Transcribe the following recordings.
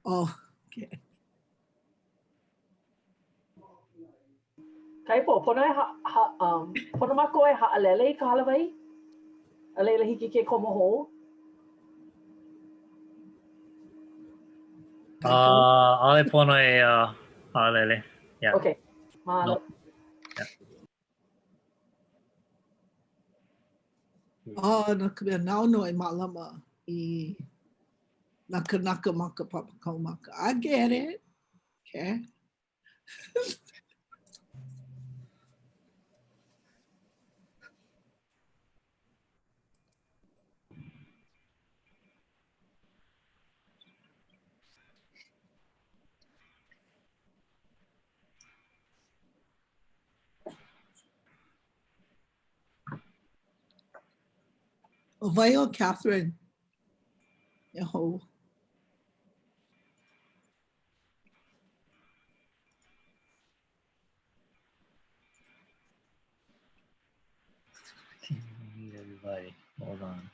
Oh, okay. Kai po, pono mako e ha'alele I ka Hawaii? A leila hiki ke komoho? Ale pono e ha'alele. Yeah. Okay. Mahalo. No. Oh, na ka mea naono e malama I naka maka papa kaumaka. I get it. Okay. Auwaea, Catherine. Yaho. Everybody, hold on.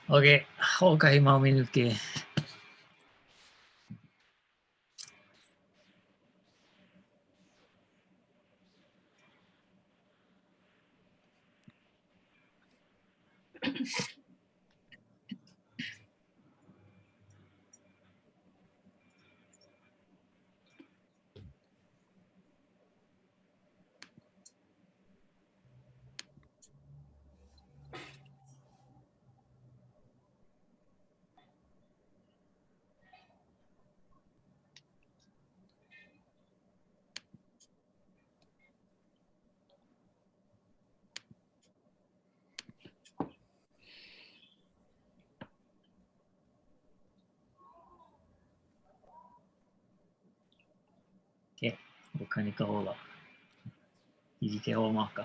Okay, ho'okahi mau minuke. Okay, bukani ka hola. Hiki ke hoa maka.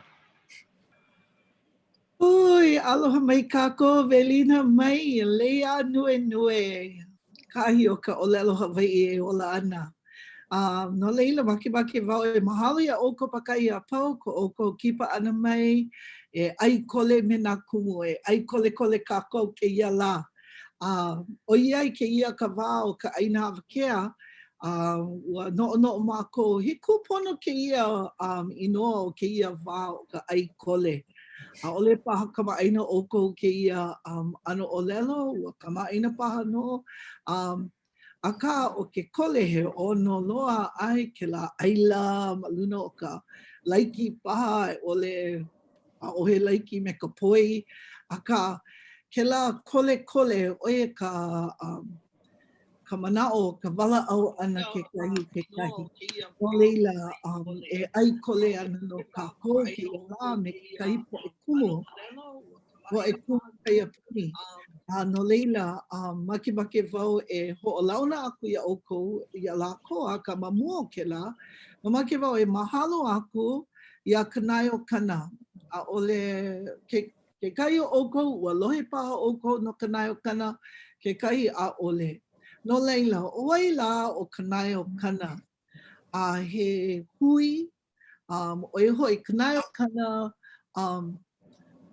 Ui, aloha mai kākou, velina mai, Lei Ānuenue. Kahi o ka ʻōlelo Hawaiʻi e ola ana. No leila, makemake wau e mahalo ia ʻoukou pakai a pau, ko ʻoukou kipa ana mai, e ʻaikole me nā kumu, e ʻaikolekole kākou kēia lā. ʻOiai kēia ka wā o ka ʻaina awakea, ua noʻonoʻo mākou, he kūpono kēia inoa o kēia wā o ka ʻaikole. ʻAʻole paha kamaʻaina ʻoukou kēia ʻano ʻōlelo, ua kamaʻaina paha no. Aka o ke kole he ono loa ai ke la aila ma luna o ka laiki paha e ʻole ʻaʻohe laiki me ka poi. Aka ke la kole oia ka ka manao, ka wala au ana ke kahi. O leila, e ai kole ana no kākou ke ia me ke kahi po e kumu. Po e kumu kaiapuni. No leila, makemake wau e hoʻolauna aku ia ʻōkuʻu, ia lākou a ka mamua o ke la. Mamake wau e mahalo aku ia kanai o kana. A ole ke kai o ʻōkuʻu, ua lohe paha ʻōkuʻu no kanai o kana, ke kai a ole. No leila, ʻOiai la o kanai o kana. He hui, oi hoi kanai o kana,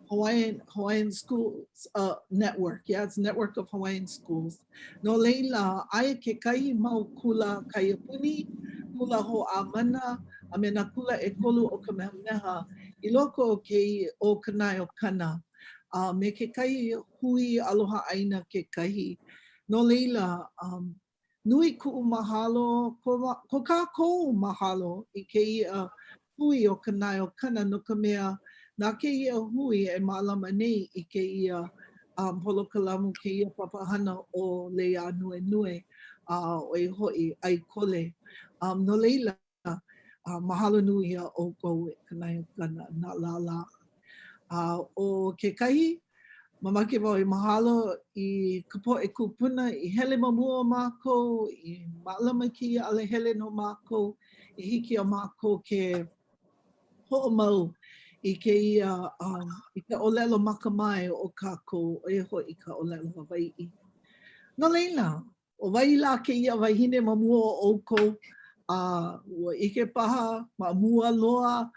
Hawaiian Schools Network. Yeah, it's a network of Hawaiian schools. No leila, aia ke kai mau kula kaiapuni, kula ho ʻāmana, a me nā kula e kolu o ka mehameha, I loko o ke o kanai o kana. Me ke kai hui aloha aina ke kahi. No leila, nui kuʻu mahalo, ko kākou mahalo I ke hui o kanai o kana no ka mea, nā kēia hui e mālama nei I kēia holokalamu kēia papahana o Lei Ānuenue oi hoi ai kole. No leila, mahalo nui ia ʻōkou e kanai o kana nā lālā. O ke kahi, mamake wau I mahalo I ka po e kupuna I hele mamua o mākou, I mālama kēia ale hele no mākou, I hiki o mākou ke hoʻomau I kēia, I ka ʻōlelo makamai o kākou, o ia hoi I ka ʻōlelo Hawaiʻi. No leila, o wai la kēia wahine mamua o ʻōkou, ua ike paha, mamua loa,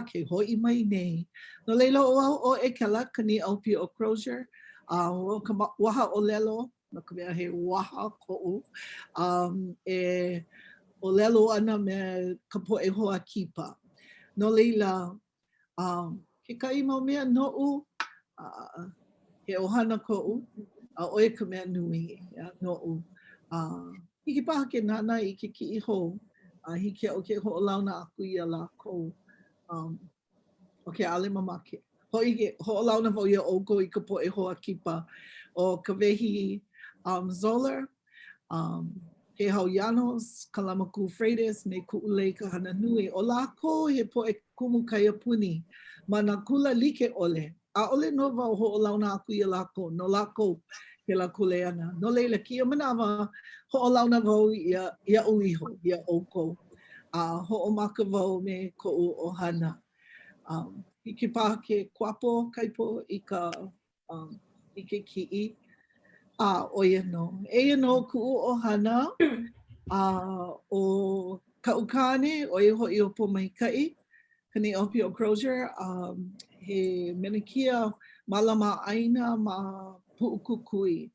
ke hoi mai nei. No leila o ekela, kani aupi o Crozier, o ka waha ʻōlelo, no ka mea he waha koʻu, e ʻōlelo ana me ka poʻe hoa kipa. No leila, ke kai mau mea noʻu, he ohana koʻu, oi ka mea nui, noʻu. Hiki paha ke nana I ke kiʻi hou, hiki o ke hoʻolauna aku ia lākou. O ke ale mamake. Hoʻolauna wau ia ʻōkou I ka poʻe hoa kipa o Kawehi Zoller, Kēhau Llanos, Kalamakū Freitas, me Kuʻulei Kahananui. O lākou he poʻe kumu kaiapuni, ma nā kula like ʻole. ʻAʻole no wau hoʻolauna aku ia lākou, no lākou ke la kule ana. No leila, kia manawa hoʻolauna wau ia uiho, ia ʻōkou. Hoʻomaka wau me koʻu ʻohana. Hiki paha ke kuapo kaipo I ke kiʻi. Oia no. Eia no kuʻu ʻohana o kaʻukane, oia hoi o Pomaikaʻi, kani opi o Crozier, he menakia malama ʻaina ma puʻukukui.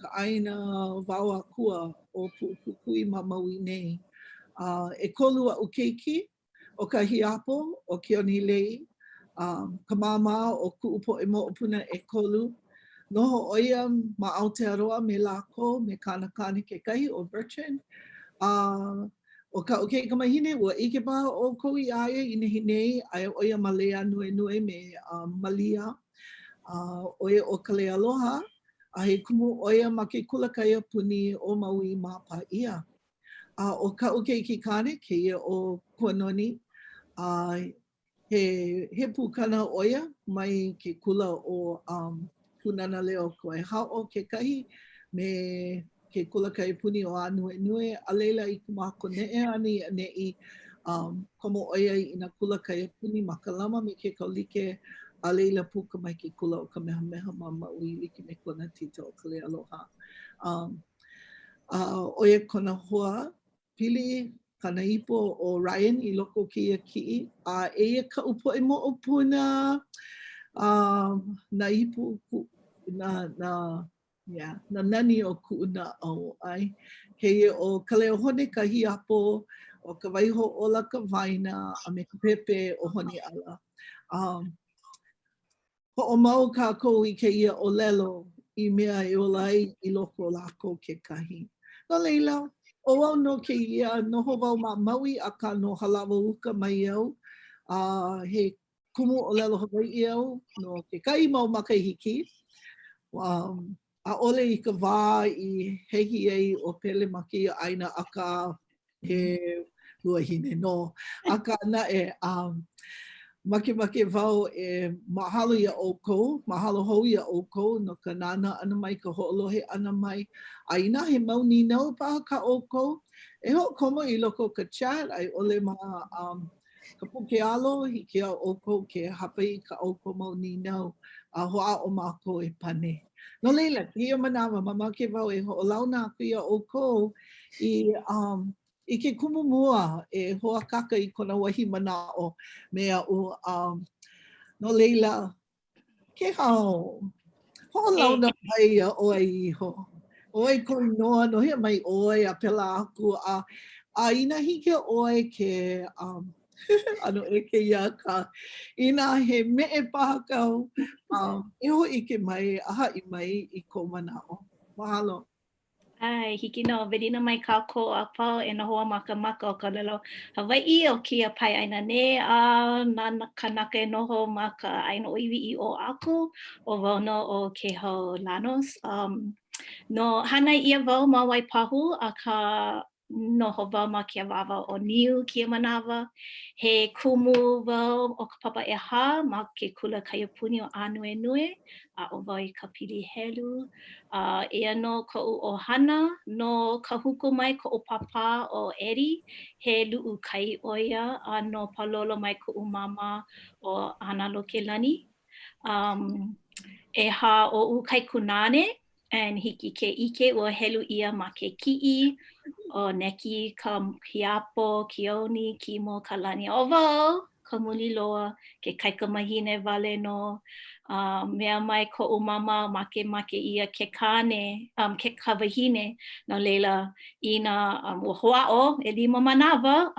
Ka ʻaina wau akua o puʻukukui ma maui nei. E kolu aʻu keiki o ka hiapo o ke onilei, ka māmā o kuʻu poʻe moʻopuna e kolu. Noho oia ma Aotearoa me lākou me kānakāne kekahi o Bertrand. O ka o ke kamahine ua ike paha o kou I aia I nehinei, aia oia ma Lei Ānuenue me Malia. Oia o ka lei aloha, he kumu oia ma ke kula kaiapuni o Maui ma Pāʻia. O ka o keiki kane, keia o Kuanoni, he pukana oia mai ke kula o punana leo koe hao kekahi me ke kula kaiapuni o Ānuenue a leila I ka mako neʻe ani a neʻi komo oia I nā kula kaiapuni ma ka lama me ke kaulike a leila puka mai ke kula o ka mehameha ma maui like me kona tita o ka lei aloha. Oia kona hoa pili kana ipo o Ryan I loko o keia kiʻi. Eia kaʻu poʻe moʻopuna, nā ipu nā nani o kuʻu na ʻOiai. Keia o ka leo hone ka hiapo, o ka waiho ola ka waina, a me ka pepe o honi ala. Hoʻomau kākou I keia ʻōlelo I mea e ola ai I loko o lākou kekahi. No leila, o wau no keia, noho wau ma Maui a ka no halawa uka mai au. He kumu ʻōlelo Hawaiʻi au, no ke kai mau makahiki. ʻaʻole I ka wā I hehi ai o pele maki aina aka he luahine no. Aka naʻe, make wau mahalo ia ʻoukou, mahalo hou ia ʻoukou no ka nana ana mai, ka hoʻolohe ana mai. A ina he mau ninau paha ka ʻoukou, e hoʻokomo I loko ka chat, ai ʻole ma ka pukealo, hiki a ʻoukou ke hapa I ka ʻoukou mau ninau, a hoʻa o mākou e pane. No leila, ia manawa, mamake wau e hoʻolauna aku ia ʻoukou I ke kumu mua e hoakaka I kona wahi manaʻo me aʻu no leila Kēhau hoʻolauna mai ia ʻOiai iho. ʻOiai ko inoa no hea mai ʻoe a pela aku a ina hiki ʻoe ke ano e kēia ka ina he meʻe paha kau e hoʻike mai a haʻi mai I ko manaʻo. Mahalo. Ai, hiki no, velina mai kākou a pau e na hoa maka o ka ʻŌlelo Hawaiʻi o kia pai aina ne a nana kanaka e noho ma ka aina oiwiʻi o aku o wau no o Kēhau Llanos. No hana ia wau ma Waipahu a ka noho wau ma kia wawa o niu kia manawa. He kumu wau o ka papa ʻehā ma ke kula kaiapuni o Ānuenue a o wau I ka pili helu. Ea no koʻu o hana no ka huku mai koʻu pāpā o eri he luʻu kai ʻoia a no palolo mai koʻu mama o Hanalo Kelani. ʻEhā o kaikunane and hiki ke ike ua helu ia ma ke kiʻi o neki ka hiapo, kioni, kimo, kalani o wau ka muli loa ke kaikamahine wale no mea mai koʻu mama make ia ke kane ke kawahine no leila ina ua hoʻaʻo e 5 manawa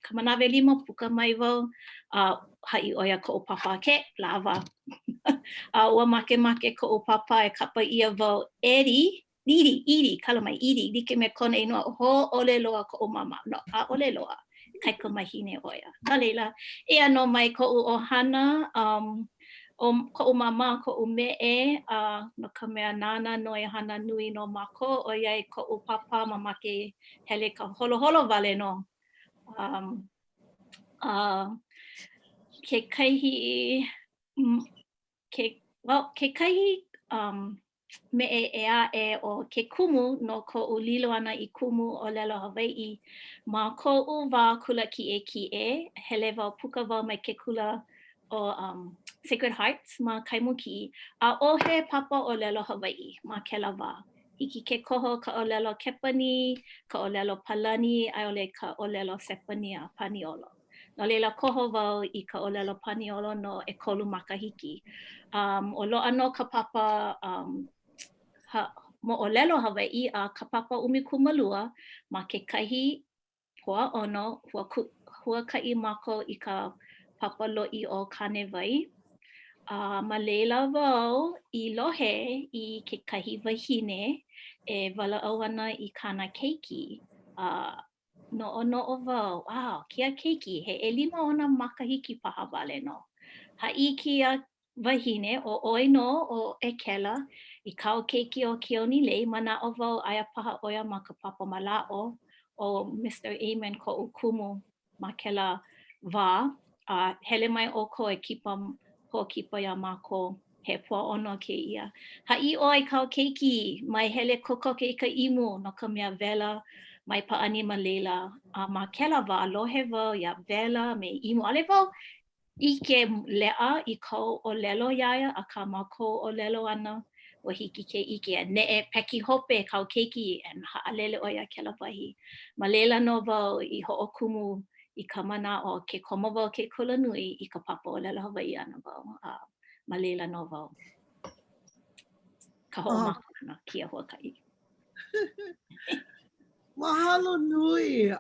ka manawa e 5 puka mai wau haʻi ʻoia koʻu pāpā ke lawa ua make koʻu pāpā e kapa ia wau iri kala mai iri like me kona ingoa hoʻole loa koʻu mama no ʻaʻole loa kaikamahine ʻoia no leila ea no mai koʻu ʻohana o koʻu mama koʻu meʻe no ka mea nana no e hana nui no mākou ʻoiai koʻu pāpā mamake hele ka holoholo wale no ke kahi me e aʻe o ke kumu no koʻu lilo ana I kumu ʻōlelo Hawaiʻi ma koʻu wā kula kiʻe hele wau puka wau mai ke kula o Sacred Hearts ma Kaimuki a ʻohe papa ʻōlelo Hawaiʻi ma kela wā. Hiki ke koho ka ʻōlelo Kepani, ka ʻōlelo Palani, a ole ka ʻōlelo Sepani a Paniolo. No leila koho wau I ka ʻōlelo Paniolo no ʻekolu makahiki. O loa no ka papa mo ʻōlelo Hawaiʻi a ka papa ʻumikumalua ma ke kahi puaʻono huakaʻi mākou I ka papa loʻi o Kanewai. Ma leila wau I lohe I ke kahi wahine e walaʻau ana I kana keiki. Noʻonoʻo wau, wow, kia keiki, he 5 ona makahiki paha wale no. Haʻi kia wahine o ʻoi no o ʻekela I kau keiki o Kioni Lei manaʻo wau aia paha ʻoia ma ka papa malaʻo o Mr. Amen koʻu kumu ma kela wā. Hele mai ʻoukou e kipa ia mākou he puaʻono kēia. Haʻi ʻoe kau keiki mai hele kokoke I ka imu no ka mea wela mai paʻani ma leila. Ma kela wā lohe wau ia wela me imu ale wau ike leʻa I kou ʻōlelo iaia a ka mākou ʻōlelo ana ua hiki ke ike a neʻe peki hope kau keiki and haʻalele ʻoia kela wahi. Ma leila no wau I hoʻokumu I ka manaʻo ke komo wau ke kulanui I ka papa ʻōlelo Hawaiʻi ana wau. Ma leila no wau. Ka hoʻomaka ana kia huakaʻi. Mahalo nui.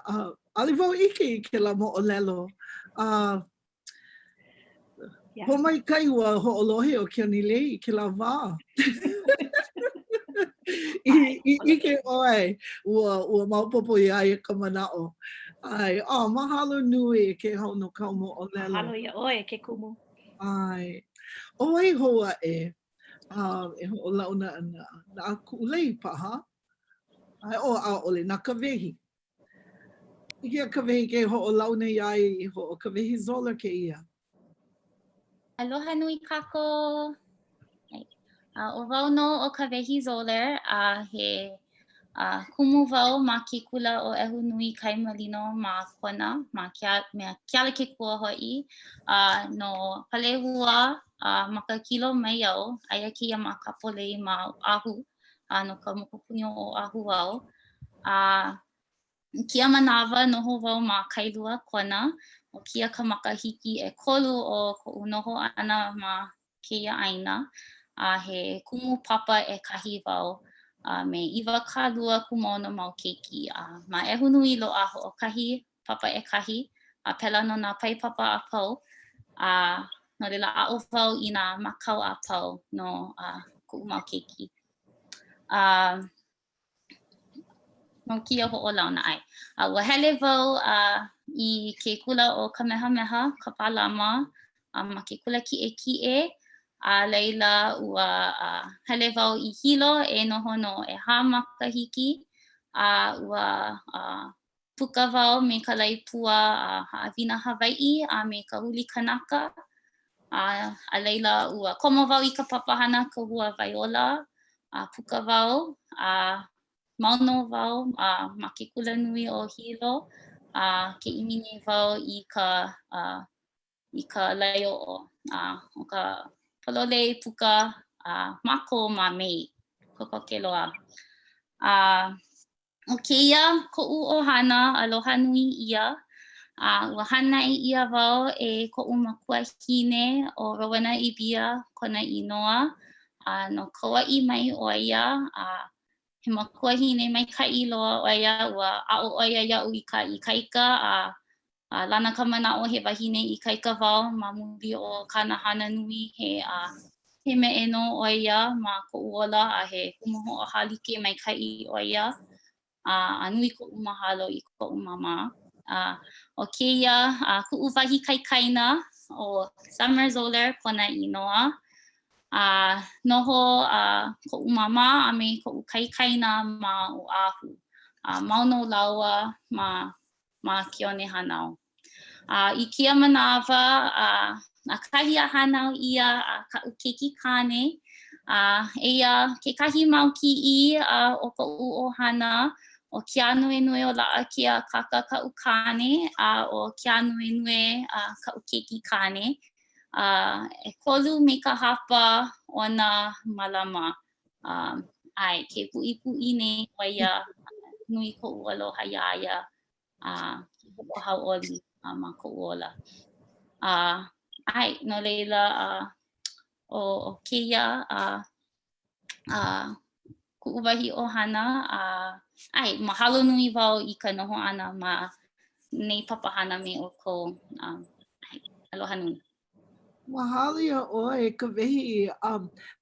Ali wau ike I ke la moʻolelo. Ho mai kai ua hoʻolohe o Kioni Lei I ke la wā. Ike ʻoe ua maupopo ia I ka manaʻo. Ai, mahalo nui ke hau no kau moʻolelo. Mahalo ia ʻoe ke kumu. Ai, ʻoe hoa e. e ho launa na kuʻulei paha. Ai o ʻaʻole na kawehi. Ike a kawehi ke ho launa iai ho Kawehi Zoller kēia. Aloha nui kākou. O wau no o Kawehi Zoller he kumu wau ma ke kula o ehu nui kai malino ma kona ma mea kiala ke kua hoi no palehua ma ka kilo mai au aia kia ma ka polei ma ahu no ka mokupuni o ahu wau kia manawa noho wau ma kailua kona o kia ka makahiki e kolu o ko'u noho ana ma keia ʻaina he kumu pāpā e kahi wau me iwa kālua kumono mau keiki ma ehu nui loa o kahi pāpā e kahi pela no nā pai pāpā a pau no leila a'o wau i nā makau a pau no ku'u mau keiki no kia ho'olauna ai ua hele wau i ke kula o Kamehameha ka pālama ma ke kula ki'eki'e leila ua hele wau i hilo e noho no ʻehā makahiki ua puka wau me ka laipua ha'awina Hawaiʻi me ka huli kanaka a leila ua komo wau i ka papahana ka hua viola puka wau mauno wau ma ke kula nui o hilo ke imini wau i ka lai'o'o o ka polole puka mako ma mei koko ke loa o kēia ko'u ʻohana aloha nui ia ua hana ia wau e ko'u makuahine o Rowena Ibia kona inoa no kauaʻi mai ʻoia he makuahine maikaʻi loa ʻoia ua a'o ʻoia iaʻu i ka ikaika lana ka mana'o he wahine ikaika wau ma muli o kana hana nui he me'e no ʻoia ma ko'u ola he kumu ho'ohālike maikaʻi ʻoia nui ko'u mahalo i ko'u mama o kēia ku'u wahi kaikaina o Summer Zoller kona inoa noho ko'u mama a me ko'u kaikaina ma Oahu mauno laua ma Kione Hanau i kia manawa kahi a hanau ia ka'u keiki kane eia kekahi mau ki'i o ko'u ʻohana o ke ānuenue o la'a kia kaka ka'u kane o ke ānuenue ka'u keiki kane e kolu me ka hapa ona malama ai ke puʻipuʻi nei ʻoia nui ko'u aloha iaia ke hoʻohauʻoli ma ko'u ola ai no leila o kēia ku'u wahi ʻohana ai mahalo nui wau i ka noho ana ma nei papahana me o kou aloha nui. Mahalo ia ʻoe Kawehi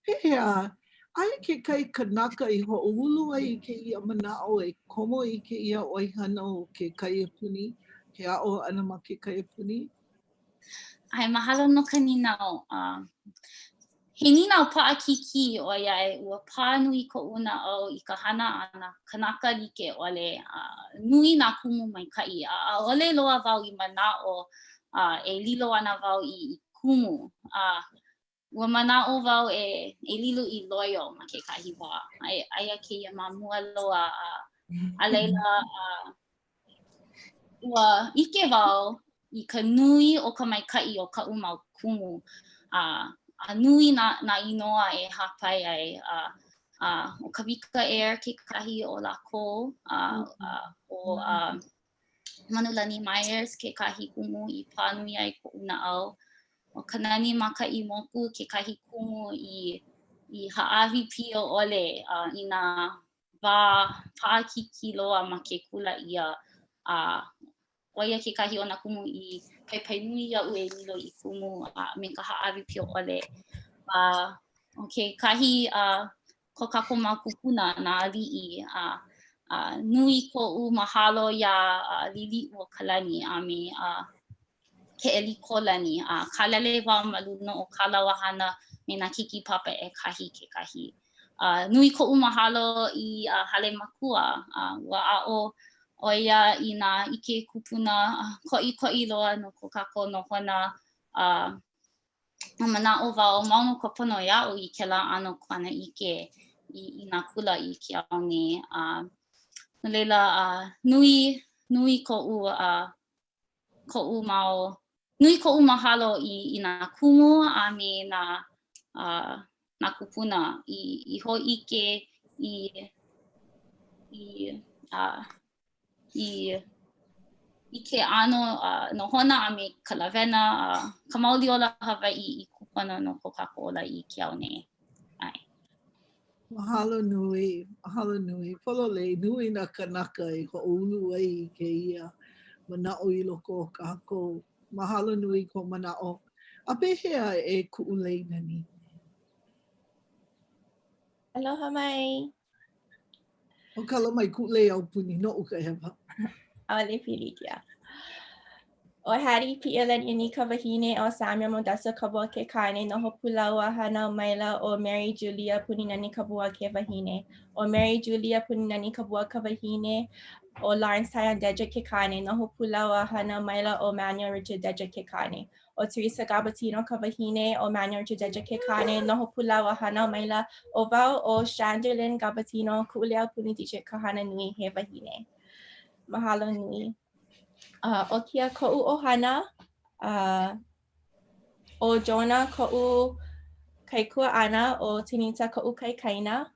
pehea aia ke kai kanaka i hoʻohulu ai i kēia manaʻo e komo i kēia ʻoihana o ke kaiapuni ke a'o ana ma ke kaiapuni. Ai mahalo no ka ninau he ninau paʻakiki ʻoiai ua pā nui koʻu naʻau i ka hana ana kanaka like ʻole nui nā kumu maikaʻi ʻaʻole loa wau i manaʻo e lilo ana wau i kumu ua manaʻo wau e lilo i loyo ma kekahi wā aia kēia mamua loa a leila ua ʻike wau i ka nui o ka maikaʻi o kaʻu mau kumu nui nā inoa e hapai ai o ka wika air kekahi o lākou o Manulani Myers kekahi kumu i pā nui ai ko'u naʻau o ka nani makaʻi moku kekahi kumu i ha'awi pio ʻole i nā wā paʻakiki loa ma ke kula ia ʻoia kekahi o nā kumu i paipai nui iaʻu e lilo i kumu me ka ha'awi pio ʻole o kekahi ko kākou mau kupuna nā ali'i nui ko'u mahalo iā lili'u o ka lani a me ke elikolani kalele wau maluna o kala wahana me na kiki papa e kahi ke kahi. Nui koʻu mahalo I hale makua ua a'o ʻoia I nā ike kupuna koʻi loa no ko kākou nohona mana'o wau mau no ka pono ia'u I kēlā ʻano kuana ike I nā kula I ke aone. No leila nui koʻu mahalo I nā kumu me nā kupuna I hoʻike I ke ʻano nohona me ka lawena ka maoli ola Hawaiʻi I kupana no ko kākou ola I ke aone. Ai. Mahalo nui. Pololei nui na kanaka I hoʻoulu ai I kēia mana'o I loko o kākou. Mahalo nui ko mana'o. A pehea e kuʻulei nani? Aloha mai. O kala mai kuʻulei au puni noʻu ka hewa. Aole pilikia. O hari pi'elani ni ka wahine o Samuel Modasa kabua ke kaine no hopulaua hana maila o Mary Julia puninani kabua ke wahine. O Mary Julia puninani kabua ka wahine o Lawrence Tyon Dedrick ke kaine no hopulaua hana maila o Manuel Richard Dedrick ke kaine. O Teresa Gabatino ka wahine o Manuel Richard Dedrick ke kaine no hopulaua hana maila o wau o Chandelin Gabatino kuʻulei puni teacher Kahananui he wahine. Mahalo nui. O kia koʻu ʻohana, o Jonah koʻu kaikua ʻana o Tinita koʻu kaikaina,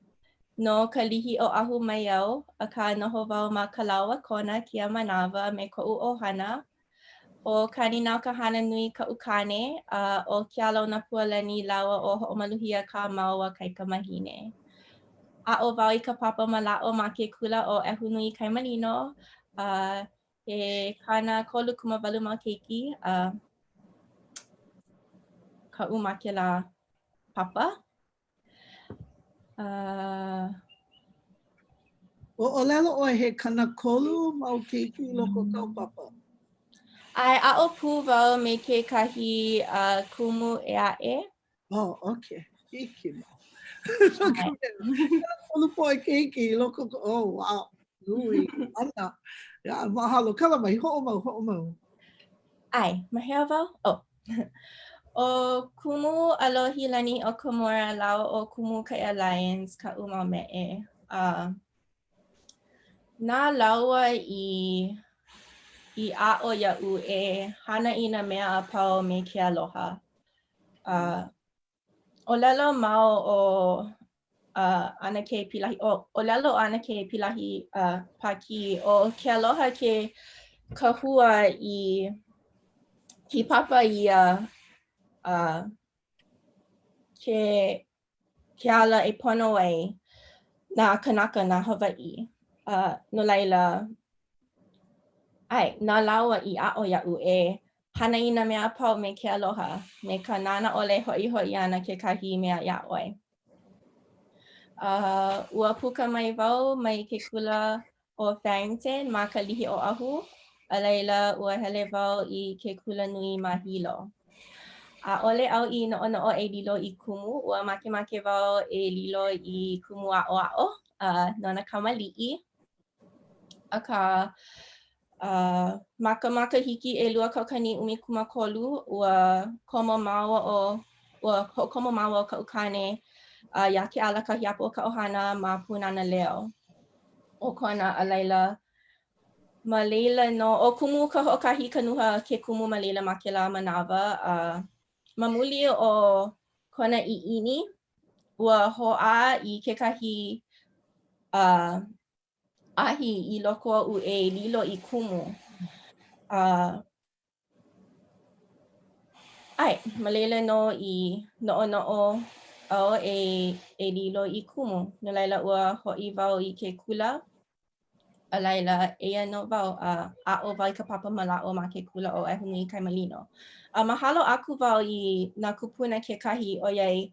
no ka lihi o ahu mai au, a ka noho wau ma ka laua kona kia manawa me koʻu ʻohana. O Kaninau Kahananui koʻu kane, o kia launa pualani laua o hoʻomaluhia ka maua kaika mahine. A'o wau I ka pāpā mala'o ma ke kula o Ehunui Kaimalino, he kana kolu kumawalu mau keiki ka'u makela papa. O ʻōlelo ʻoe he kana kolu mau keiki loko kau papa. Ai a'o pū wau me kekahi kumu ʻea'e. Oh, okay. Hiki mau. Kolu poe keiki loko oh wow. Nui, ana. Ya, mahalo. Kala mai, ho'omau. Ai, mahea wau? Oh. O kumu alohi lani o Komora lau o kumu ka Alliance ka mau me'e. Nā laua I a'o ia'u e hana I nā mea a pau me ke aloha. ʻŌlelo mau o ana ke pilahi ʻŌlelo ana ke pilahi paki o ke aloha ke kahua I ki papa ia ke ala e pono ai nā kanaka nā Hawaiʻi. No laila ai nā laua I a'o ia'u e hana I nā mea pau me ke aloha me ka nana ʻole hoʻi ana kekahi mea iāʻoe. Ua puka mai wau mai ke kula o Farrington ma ka lihi o ahu. A laila ua hele wau I ke kula nui ma Hilo. ʻAʻole au I noʻonoʻo e lilo I kumu. Ua makemake wau e lilo I kumu aʻoaʻo no na kamaliʻi. Aka maka hiki e lua kaukani ʻumikumakolu ua komo maua o ka ukane ia ke ala kahi apo o ka ʻohana ma punana leo. O kona a laila ma leila no o kumu ka hoʻokahi kanuha ke kumu ma leila ma kēlā manawa. Ma muli o kona ʻiʻini ua hoʻā I kekahi ahi I loko oʻu e lilo I kumu. Ai, ma leila no I noʻonoʻo au e lilo I kumu. No laila ua hoʻi wau I ke kula. A laila eia no wau a'o wau I ka papa mala'o ma ke kula o Ehunui Kaimalino. Mahalo aku wau I nā kupuna kekahi ʻOiai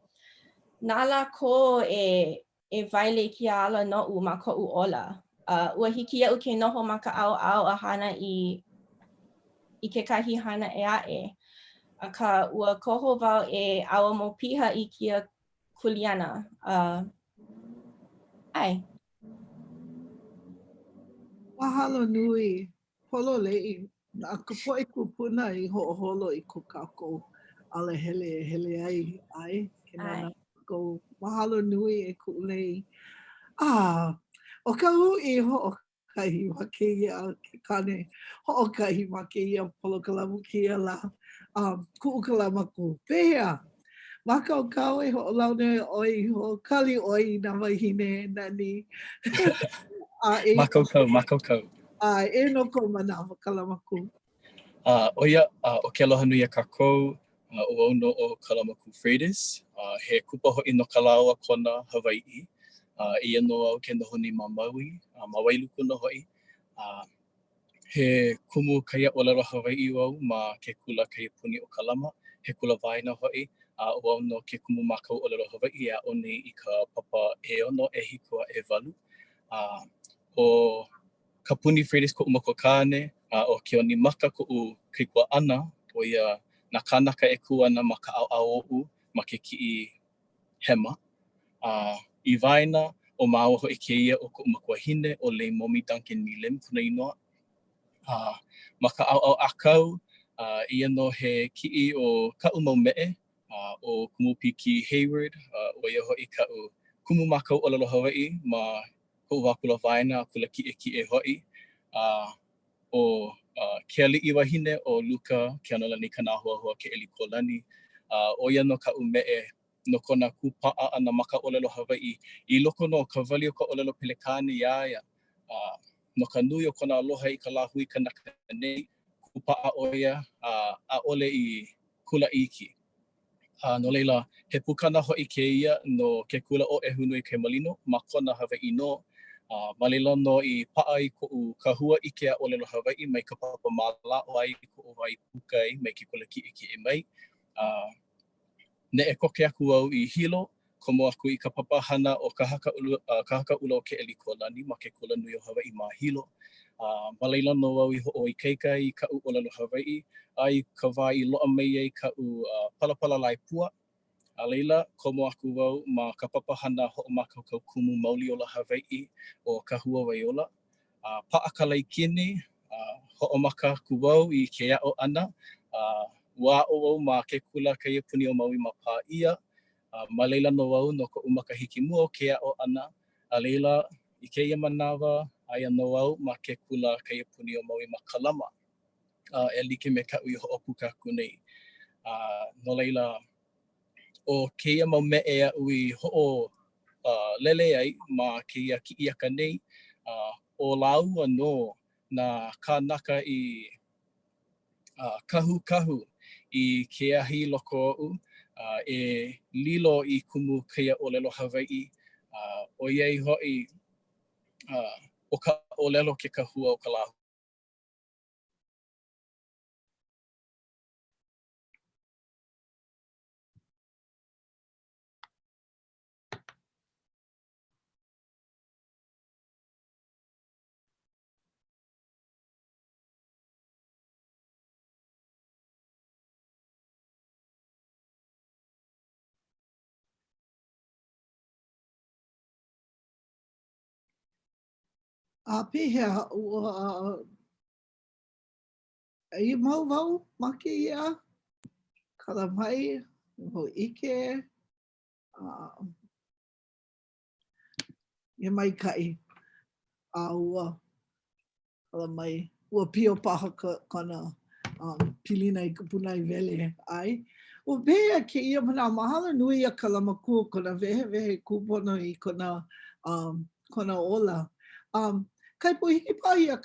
nā lākou e waile kia ala noʻu ma koʻu ola. Ua hiki iaʻu ke noho ma ka ʻaoʻao a hana I I kekahi hana e. Aka ua koho wau e awa mo piha I kia kuliana. Ai. Mahalo nui. Holo le'i. Na ka poe kupuna I ho'oholo I ko kākou. Ale hele ai. Ke nana ko mahalo nui e kuʻulei. O ka hui hoʻokahi ma kēia ke kane. Hoʻokahi ma kēia polokalamu kia la. Kuʻu Kalamakū. Pehea. Maka o kau e hoʻolauna oi ho kali oi nā wahine nani. Makokau. E no ko manawa Kalamakū. Oia, o ke aloha nui a kākou, o auno o Kalamakū Freitas, he kupa hoʻi no ka laua kona Hawaiʻi. Ia no au ke nohoni ma Maui, ma Wailuku no hoʻi. He kumu kaia ʻōlelo Hawaiʻi wau ma ke kula kaiapuni o Kalama, he kula waena hoʻi. O au no ke kumu mākou ʻōlelo Hawaiʻi a o nei I ka papa e ono e hikua e walu. O ka puni Freitas koʻu makokane, o ke oni maka koʻu kikua ʻana, o ia na kānaka e kū ana ma ka ʻaoʻao oʻu ma ke kiʻi hema. I waena o māua hoʻi kēia o koʻu makuahine o Lei Momi Duncan Milim kuna inoa. Ma ka ʻaoʻao ʻākau, ia no he kiʻi o kaʻu mau meʻe, o kumu piki Hayward, o ia hoʻi kaʻu kumu mākou ʻōlelo Hawaiʻi ma koʻu wākula waena kula kiʻe hoʻi. O ke aliʻi wahine o Luka ke analani ka nāhuahua ke ʻeliko lani. O ia no kaʻu meʻe no kona kūpaʻa ana ma ka ʻōlelo Hawaiʻi I loko no ka wali o ka ʻōlelo Pelekane iaia. No ka nui o kona aloha I ka lāhui kanaka nei, kūpaʻa ʻo ia ʻaʻole I kula iki. No leila, he pukana hoʻi kēia no ke kula o ʻehunui ke malino ma kona Hawaiʻi no. Ma leila no I paʻa I koʻu kahua ʻike a ʻōlelo Hawaiʻi mai ka papa mālaʻo ai koʻu wai puka ai mai ke kula kiʻe mai. Neʻe koke aku au I hilo, komo aku I ka papa hana o ka haka ula o ke ʻeliko lani ma ke kula nui o Hawaiʻi ma hilo. Ma leila no au I hoʻoikaika I kaʻu ʻōlelo Hawaiʻi, ai ka wā I loa mai ai kaʻu palapala laipua. A leila, komo aku wau ma ka papa hana hoʻomākaukau kumu mauli o la Hawaiʻi o ka hua waiola. Paʻa ka laikini, hoʻomaka aku wau I ke aʻo ʻana. Ua aʻo wau ma ke kula kaiapuni o Maui ma pāʻia. Ma leila no wau no koʻu makahiki mua o ke aʻo ʻana. A leila, I kēia manawa, aia no wau ma ke kula kaiapuni o Maui ma Kalama. E like me kaʻu I hoʻopuka aku nei. No leila, o kēia mau meʻe aʻu I hoʻo lele ai ma kēia kiʻi aka nei, o lāua no na kānaka I kahu I ke ahi loko oʻu, e lilo I kumu kaia ʻōlelo Hawaiʻi, ʻOiai hoʻi o ka ʻōlelo ke kahua o ka lāhui. Pehea ua I mau wau ma kēia kalamai ho ike e maikaʻi ua kalamai ua pio paha kona pilina I ka punai wele ai. Ua pehea kēia mana mahalo nui a Kalamakū kona wehe kūpono I kona ola. Kai po hiki pā ia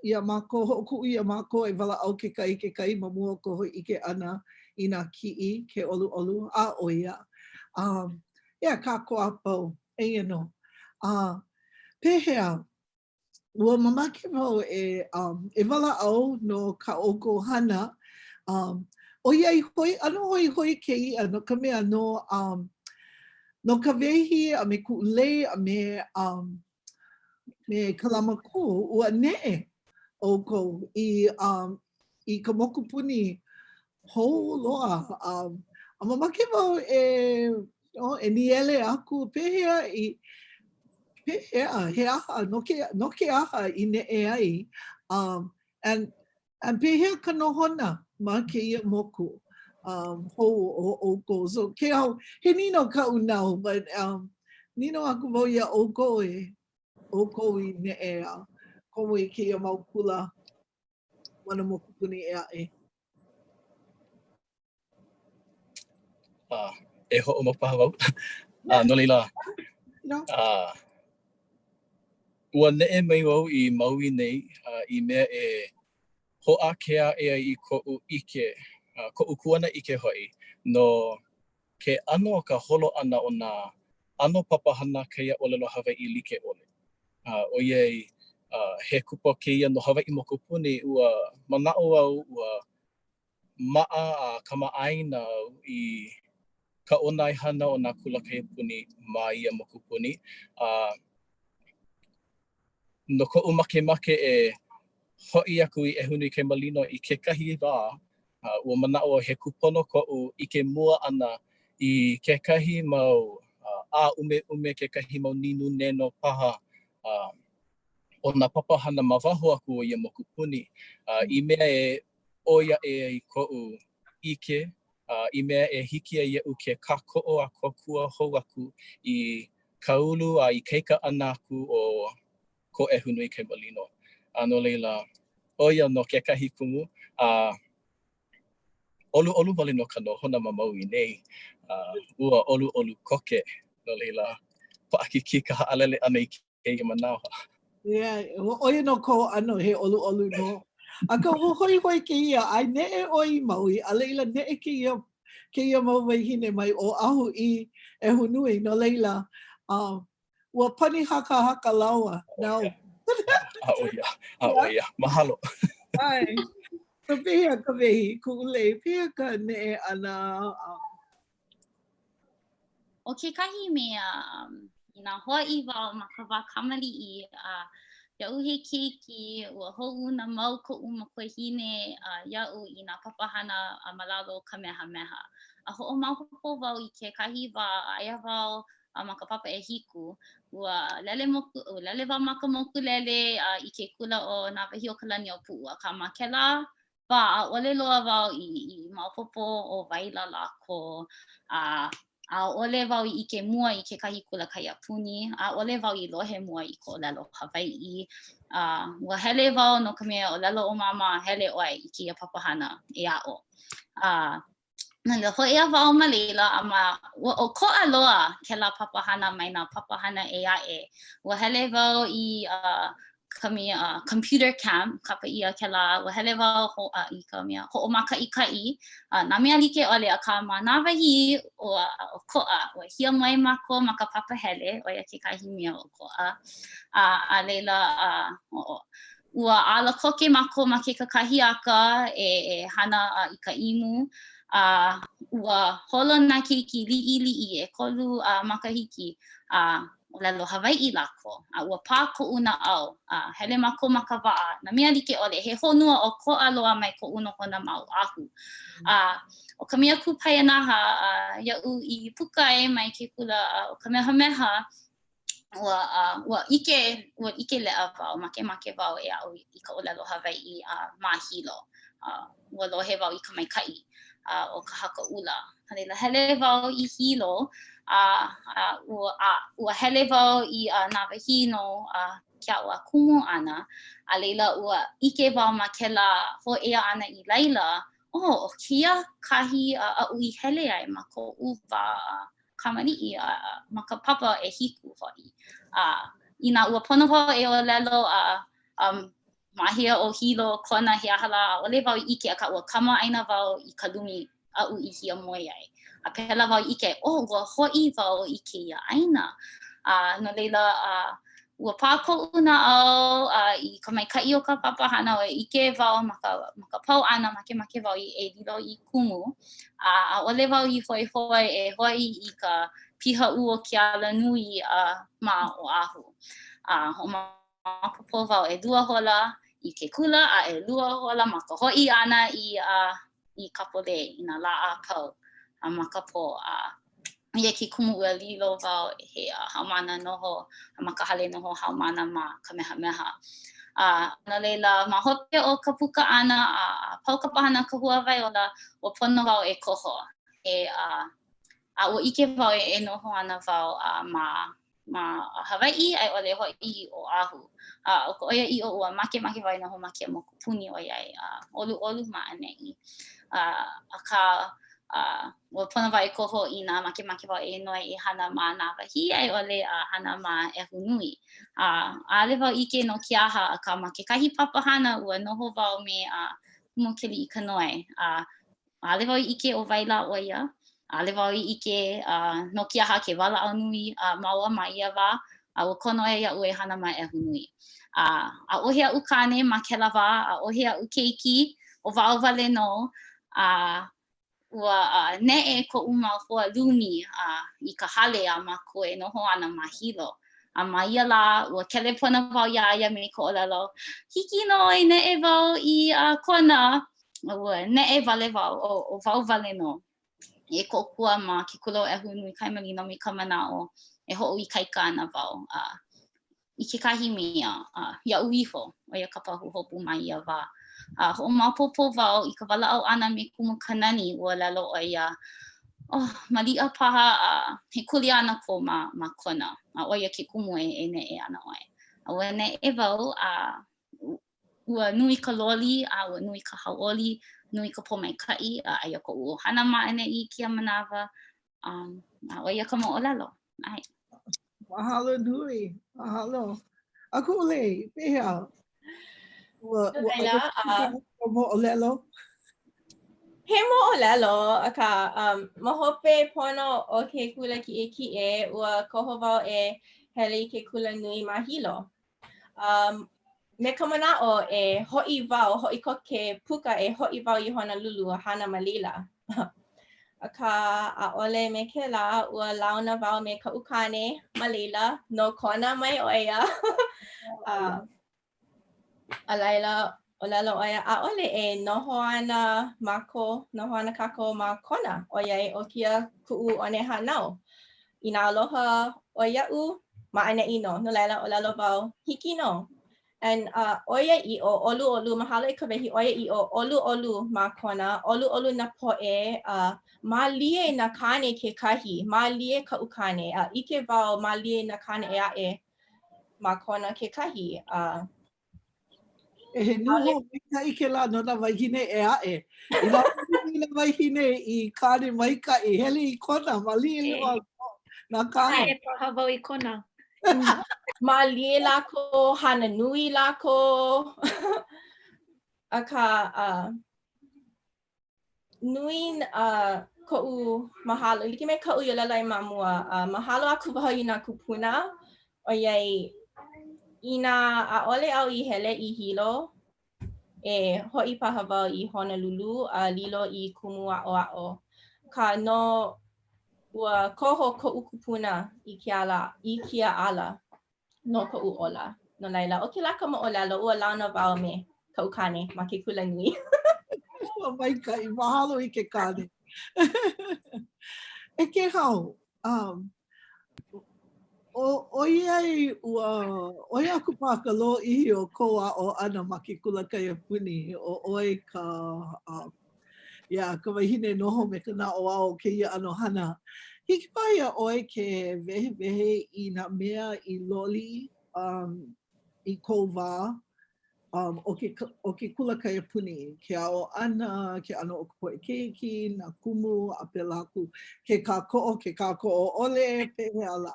ia mākou hoʻokuʻu ia mākou e walaʻau kekai ma mua o ko ike ʻana I nā kiʻi ke ʻoluʻolu a ʻoia. Ia kākou a pau, eia no. Pehea, ua mamake wau e walaʻau no ka ʻoukou hana. ʻOiai hoi, ano hoi kēia no ka mea no ka wehi a me kuʻulei a me Kalamakū ua neʻe ʻoukou I ka mokupuni hou loa. A mamake wau e niele aku pehea I pehea, he aha, no ke aha I ne'e ai. And pehea ka nohona ma keia moku. Hou o ʻōkou. So kēhau, he nino ka unau, but nino aku wau ia ʻōkou ʻōkou I ne'e komo I keia mau kula wana mokupuni e aʻe. E hoʻomapaha wau. No leila. Ua ne'e mai wau I maui nei I mea e hoʻakea e ai I koʻu ike, koʻu kuana ike hoi. No ke ʻano ka holo ʻana o nā ʻano papahana kēia ʻōlelo Hawaiʻi like ʻole. ʻOiai he kupa kēia no Hawaiʻi mokupuni ua manaʻo au ua maʻa a kamaʻaina I ka ʻonai hana o nā kula kaiapuni ma ia mokupuni. No koʻu makemake e hoʻi aku I ʻehunu I ke malino I kekahi wā, ua manaʻo he kupono koʻu I ke mua ʻana I kekahi mau a ume kekahi mau ninu neno paha o nā papahana ma waho aku o ia mokupuni. I mea e ʻoia e ai koʻu ike, I mea e hiki ai iaʻu ke kākou a kokua hou aku I ka ulu a I keika ʻana aku o ko ʻehunu I ke malino. No leila, ʻoia no kekahi kumu, ʻolu wale no ka nohona ma maui nei, ua ʻolu koke, no leila, paʻakiki ka haʻalele ʻana I keia manawa. Yeah, ʻoia no ko ʻano he ʻolu no. A ka hoi keia, ai ne'e oi maui, a leila ne'e keia mau wahine mai o ahu I ʻehunui, no leila, ua pani haka laua. Now, ʻOiai, mahalo. Ai, so pehea Kawehi, kuʻulei, pehea ka ne'e ana. O kekahi mea, I nā hoʻi wau ma ka wā kamaliʻi, iaʻu he keiki, ua hoʻu nā mau koʻu makuahine iaʻu I nā papahana ma lalo kamehameha. A hoʻomaopopo wau I kekahi wā aia wau ma ka papa e hiku, ua lele wau ma ka mokulele I ke kula o nā wahi o ka lani o puʻu. Akā ma kēlā wā ʻaʻole loa wau I maopopo o waila lākou. ʻAʻole wau I ke mua I kekahi kula kaiapuni, ʻaʻole wau I lohe mua I ko ʻōlelo Hawaiʻi. Ua hele wau no ka mea ʻōlelo o mama hele ʻoe I keia papahana e aʻo. Na le hoʻea wau ma leila ua ʻokoʻa loa kēlā papahana mai nā papahana e aʻe. Ua hele wau I ka mea computer camp kapa ia kēlā, ua hele wau I ka mea hoʻomakaʻikaʻi. Nā mea like ʻole akā ma nā wahi ua ʻokoʻa, ua hiamoe mākou ma ka papa hele, ʻoia kekahi mea ʻokoʻa. A leila ua ala koke mākou ma ke kakahi aka e hana I ka imu. Ua holo nā keiki liʻiliʻi e kolu makahiki ʻōlelo Hawaiʻi lākou. Ua pā koʻu naʻau, hele mākou ma ka waʻa. Nā mea like ʻole, he honua ʻokoʻa loa mai koʻu nohona ma ahu. O ka mea kūpaianaha iaʻu I puka mai ke kula o ka mehameha, ua ike leʻa wau, makemake wau e aʻu I ka ʻōlelo Hawaiʻi ma hilo. Ua lohe wau I ka maikaʻi o ka hakaʻula. Leila hele wau I hilo, ua hele wau I nā wahi no ke aʻu kumu ʻana, a leila ua ike wau ma kēlā hōʻea ʻana I laila, o kia kahi aʻu I hele ai ma koʻu wā kamaliʻi ma ka papa e hiku hoʻi. Inā ua pono wau e ʻōlelo mahia o hilo kona he aha la ʻaʻole wau I ike akā ua kamaʻaina wau I ka lumi aʻu I hiamoe ai. A pēlā wau I ike, ua hoʻi wau I kēia ʻaina. No leila ua pā koʻu naʻau I ka maikaʻi o ka papahana ua ike wau ma ka pau ʻana makemake wau e lilo I kumu. ʻAʻole wau I hoihoi e hoʻi I ka pihaʻu o ke alanui ma Oʻahu. Hoʻomaopopo wau e lua hola I ke kula a lua hola ma ka hoʻi ana I kapole I nā lā ākau a ma ka pō ia ke kumu ua lilo wau he haumāna noho a ma ka hale noho haumāna ma ka mehameha. No leila ma hope o ka puka ana pau ka pahana ka hua waiʻola o pono wau e koho. Ua ike wau e noho ana wau ma Hawaiʻi ai ʻole hoʻi o Ahu. O ka ʻoiai o ua make wau noho make mo kupuni ʻoiai ʻolu ma aneʻi. Ua pono wau e koho I nā make wau e noi I hana ma nā wahi ai ʻole hana ma ehunui. Ale wau ike no ke aha aka ma kekahi papahana ua noho wau me kumu keli I ka noi. Ale wau ike o waila ʻoia. Ale wau ike no ke aha ke wala nui maua ma ia wā. Ua kono e iaʻu e hana ma ehunui. ʻOhe aʻu kane ma kela wā, ʻohe aʻu keiki o wao wale no. Ua neʻe koʻu mau hoa lumi I ka hale a mākou e noho ana ma hilo. Ma ia la ua kele pona wau ia me ko ʻōlelo. Hiki no e neʻe wau I kona. Ua neʻe wale wau o wau wale no. E kokua ma ke kula o ehunui kaimalina me ka manaʻo e hoʻo I kaika ana wau. I kekahi mea iaʻu iho o ia ka pahu hopu ma ia wā. Hoʻomaopopo wau I ka walaʻau ana me kumu kanani ua lelo o ia. Maliʻa paha he kuli ana ko ma kona. O ia ke kumu e neʻe ana ʻoe. Ua neʻe wau ua nui ka loli ua nui ka hauʻoli, nui ka pomaikaʻi aia koʻu hana ma aneʻi kia manawa. O ia ka moʻolelo. Mahalo nui, mahalo. A kuʻulei, pehea? Ua moʻolelo? He moʻolelo aka ma hope pono o ke kula kiʻekiʻe ua koho wau e hele I ke kula nui ma hilo. Me ka manaʻo e hoʻi wau, hoʻi ko ke puka e hoʻi wau I Honolulu a hana ma lila. Aka ʻaʻole me kēlā ua launa wau me ka ʻukane ma lila no kona mai ʻoia. A laila ʻōlelo ʻoia ʻaʻole e noho ana mākou, noho ana kākou ma kona ʻoiai o kia kuʻu ʻone hānau. I nā aloha o iaʻu ma aneʻi no. No laila ʻōlelo wau hiki no. And ʻoiai o ʻoluʻolu, mahalo I ka wehi ʻoiai o ʻoluʻolu ma kona, ʻoluʻolu na poʻe mālie na kane kekahi, mālie ka ʻukane. Ike wau mālie na kane e aʻe ma kona kekahi. E he nuho maikaʻi ke la no nā wahine e aʻe. I nā wahine I kane maikaʻi, hele I kona, maliʻe loa nā kane. E paha wau I kona. Mālie lākou, hana nui lākou. Aka nui koʻu mahalo. Like me koʻu ʻōlelo I mamua. Mahalo aku wau I nā kupuna. ʻOiai I nā ʻaʻole au I hele I hilo. E hoʻi paha wau I Honolulu lilo I kumu aʻoaʻo. Ka no ua koho koʻu kupuna I kia ala. No koʻu ola. No laila, o ke la ka moʻolelo ua launa wau me ka ʻukane ma ke kula nui. Maikaʻi, mahalo I ke kane. E ke hau, ʻoiai oi aku pā ka lo ihi o ko aʻo ana ma ke kula kaiapuni o oi ka wahine noho me ka naʻoao kēia ʻano hana. Hiki paha ia ʻoe ke wehewehe I nā mea I loli I kou wā o ke kula kaiapuni. Ke ao ana, ke ʻano o ka poʻe keiki, nā kumu, a pēlā aku ke kākou ʻole, pehea la.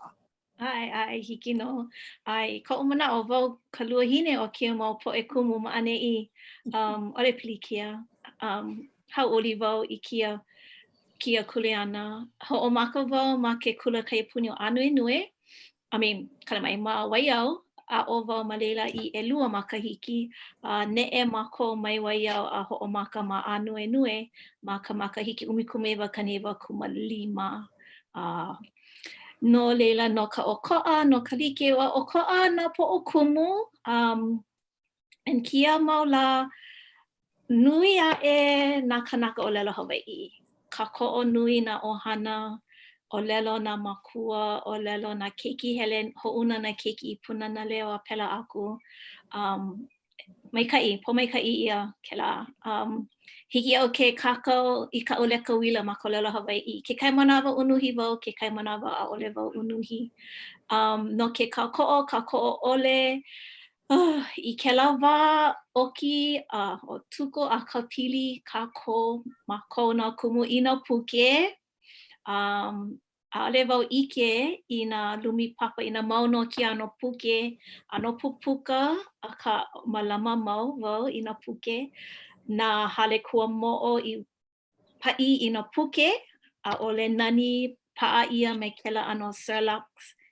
Ai, hiki no. Ai, koʻu manaʻo wau ka luahine o kia mau poʻe kumu ma aneʻi. ʻOle pilikia. Hauʻoli wau I kia kuleana. Hoʻomaka wau ma ke kula kaiapuni o Ānuenue. Kalamai ma waiau. Aʻo wau ma leila I ʻelua makahiki. Neʻe mākou mai waiau a hoʻomaka ma Ānuenue ma ka makahiki ʻumikumewa kanewa kumalima. No leila no ka ʻokoʻa, no ka like wa ʻokoʻa na poʻo kumu. And kia maula nui a na kanaka ʻōlelo Hawaiʻi. Ka koʻo nui na ʻohana, ʻōlelo na makua, ʻōlelo na keiki hele, hoʻuna na keiki puna na leo a pela aku. Maikaʻi, pomaikaʻi ia kela. Hiki au ke kākou I ka ʻoleka wila ma ka ʻōlelo Hawaiʻi. Ke kai manawa unuhi wau, ke kai manawa ʻaʻole wau unuhi. No ke kākoʻo ʻole, I kela wā oki o tuko a ka pili kākou ma kona kumu I na puke. ʻAʻole wau ʻike I na lumi papa I na mauno ki ano puke, ano pupuka a ka malama mau wau I na puke. Na hale kua mo'o I pa'i I na puke, ʻaʻole nani pa'a ia me kela ano cerlax,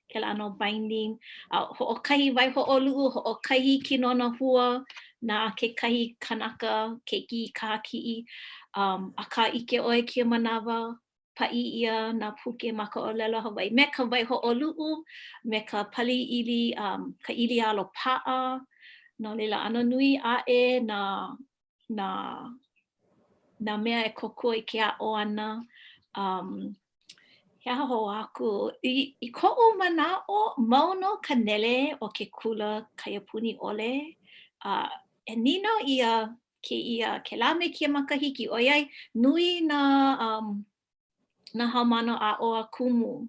kela ano binding. Hoʻokahi wai hoʻolu'u, hoʻokahi kinona hua na kekahi kanaka keiki kāki'i. Aka ʻike ʻoe kia manawa, pa'i ia na puke ma ka ʻōlelo Hawaiʻi. Me ka wai hoʻolu'u, me ka pali ili, ka ili alo pa'a, no leila ano nui aʻe na mea e kokua I ke a'o ana. He aha ho aku. I ko'u mana'o, mauno ka nele o ke kula kaiapuni ʻole. E nino ia ke la me kia makahiki. ʻOiai, nui na haumāna a'o a kumu.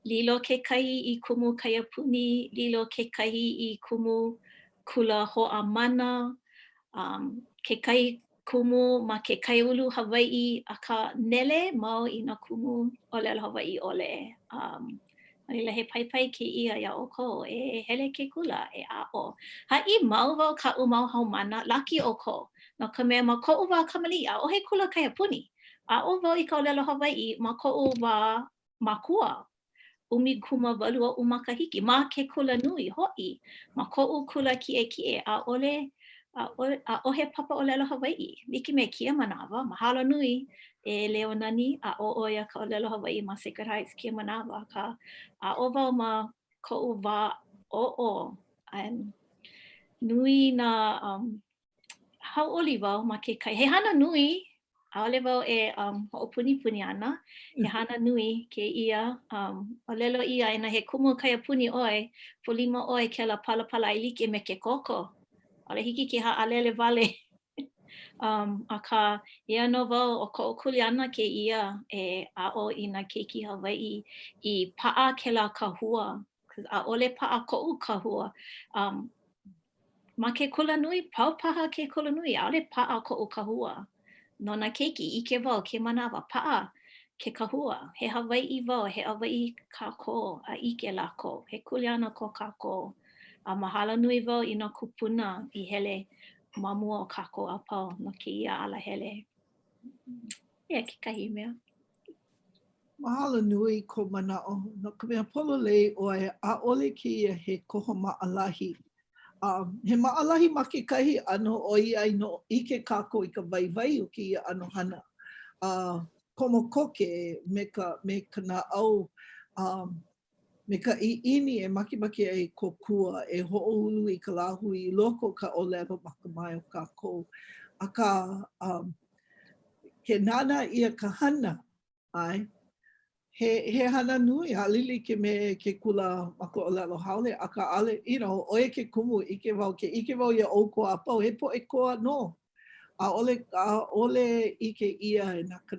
Lilo kekahi I kumu kaiapuni, lilo kekahi I kumu kula ho'amana, kekahi kumu ma ke kaiulu Hawaiʻi a ka nele mau I na kumu ʻōlelo Hawaiʻi ʻole. Manila he paipai kēia ia ʻōkou e hele ke kula e a'o. Haʻi mau wau kaʻu mau haumāna laki ʻōkou. No ka mea ma koʻu wā kamaliʻi ʻaʻohe kula kaiapuni. A'o wau I ka ʻōlelo Hawaiʻi ma koʻu wā makua. 'Umikuma walua makahiki ma ke kula nui ho'i. Ma ko'u kula ki'e a'ohe papa ʻōlelo Hawaiʻi. Like me kia manawa, mahalo nui e leo nani a'o ʻoia ka ʻōlelo Hawaiʻi ma Sacred Heights kia manawa. Ka a'o wau ma ko'u wā o'o. Nui na hauʻoli wau ma ke kai. He hana nui, ʻaʻole wau e hoʻopuni ana. He hana nui kēia, ʻōlelo ia ina he kumu kaiapuni ʻoe, polima ʻoe kela palapala I like me ke koko. ʻAle hiki ke ha'alele wale. Aka ia no wau o ko'o kuleana kēia e a'o I na keiki Hawaiʻi I pa'a kela kahua. ʻAʻole pa'a ko'u kahua. Ma ke kula nui, paupaha ke kula nui, ʻaʻole pa'a ko'u kahua. No na keiki, ike wau, ke manawa, pa'a ke kahua. He Hawaiʻi wau, he Hawaiʻi kākou, a ike lākou. He kuleana ko kākou. Mahalo nui wau I na kupuna I hele ma mua o kākou a pau no kēia ala hele. Ia kekahi mea. Mahalo nui ko mana'o. No ka mea pololei ʻoe ʻaʻole kēia he koho ma'alahi. He ma'alahi ma kekahi ʻano ʻOiai no ike kākou I ka waiwai o kēia ʻano hana. Komo koke me ka nāʻau, me ka ʻiʻini e makemake ai kokua e hoʻoulu I ka lāhui I loko ka ʻōlelo ma ka mai o kākou. Aka ke nana ia ka hana, ai? He hana nui, halili ke me ke kula ma ka ʻōlelo haole, aka ale, oe ke kumu, ike wau ia ʻouko a pau, he po e koa no. ʻAʻole ike ia e naka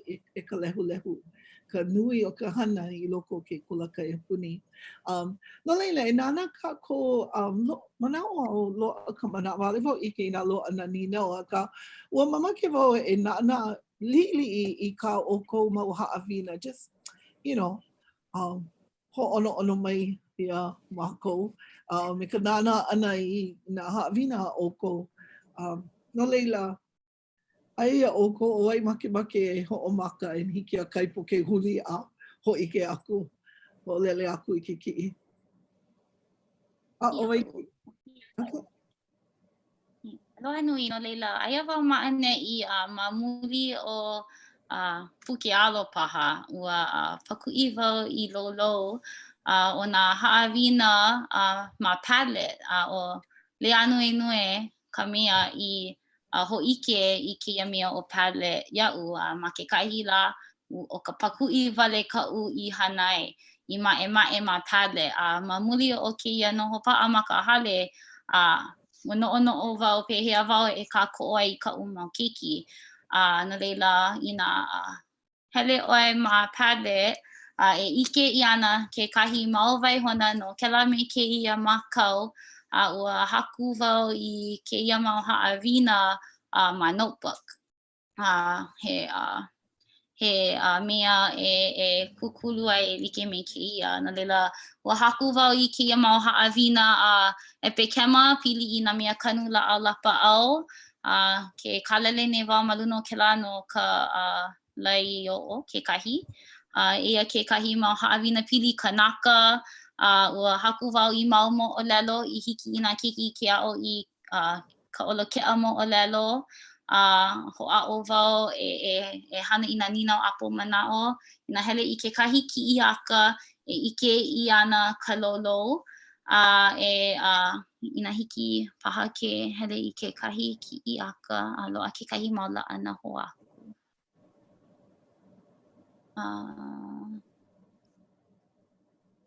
e ka lehu. Ka nui o ka hana I loko ke kula kaiapuni. No leila, e nana kākou, manaʻo au loa ka manaʻo, wale wau ike I nā loa na ninau, aka ua mamake wau e nana liʻiliʻi I ka ʻoukou mau haʻawina, just, hoʻonoʻono mai ia mākou, me ka nana ʻana I nā haʻawina a ʻoukou. No leila, aia ʻoukou ʻoiai makemake e hoʻomaka e hiki a kaipo ke huli a hoʻike aku, hoʻolele aku I ke kiʻi. ʻOiai. Aloha nui no leila, aia wau maʻaneʻi ma muli o puke alo paha, ua pakuʻi wau I lolo o nā haʻawina ma Padlet o Lei Ānuenue ka mea I hoʻike I kēia mea o Padlet iaʻu ma kekahi la o ka pakuʻi wale kaʻu I hana I maʻemaʻe ma Padlet ma muli o kēia noho paʻa ma ka hale ua noʻonoʻo wau pehea wau e kākou ai I kaʻu mau keiki no leila ina hele ʻoe ma Padlet e ike I ana kekahi mau waihona no kela me kēia mākau ua haku wau I kēia mau haʻawina ma notebook he mea e kukulu ai like me kēia no leila ua haku wau I kēia mau haʻawina e pekema pili I nā mea kanu laʻau lapa'au ke kalele ne wau ma luna o kela no ka lai o kekahi ia kekahi mau haʻawina pili kanaka ua haku wau I mau mo ʻōlelo I hiki I nā keiki ke a'o I ka ʻolokeʻa mo ʻōlelo hoʻa'o wau e hana I nā ninau apo mana'o ina hele I kekahi ki'iaka e ike I ana ka lolo ina hiki paha ke hele I kekahi ki'iaka loa'a kekahi mau la'ana hoa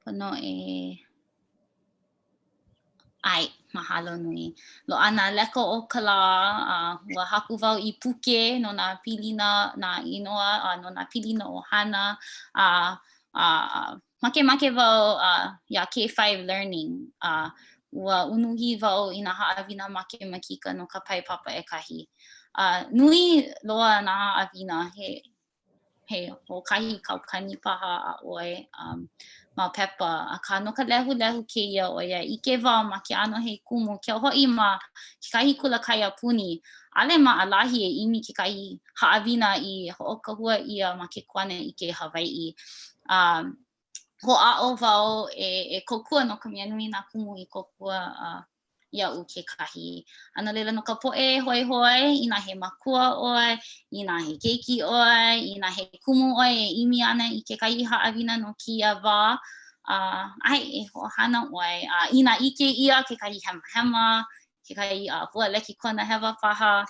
pono ai mahalo nui loa'a nā leko o ka lā ua haku wau I puke no nā pilina nā inoa no nā pilina o hana make wau ia K5 learning ua unuhi wau I nā haʻawina make makika no ka pai papa e kahi nui loa nā haʻawina he hokahi kaukani paha a'oe ma pepa aka no ka lehu kēia ʻoiai ike wau ma ke ʻano he kumu ke hoʻi ma kekahi kula kaiapuni ʻale maʻalahi e ʻimi kekahi haʻawina I hoʻokahua ʻia ma ke kuana I ke Hawaiʻi hoʻa'o wau e kokua no ka mea nui nā kumu I kokua iaʻu kekahi no leila no ka poʻe hoihoi ina he makua ʻoe ina he keiki ʻoe ina he kumu ʻoe e ʻimi ana I kekahi haʻawina no kēia wā ai e hoʻohana ʻoe ina ike ʻia kekahi hemahema kekahi hualeki kona hewa paha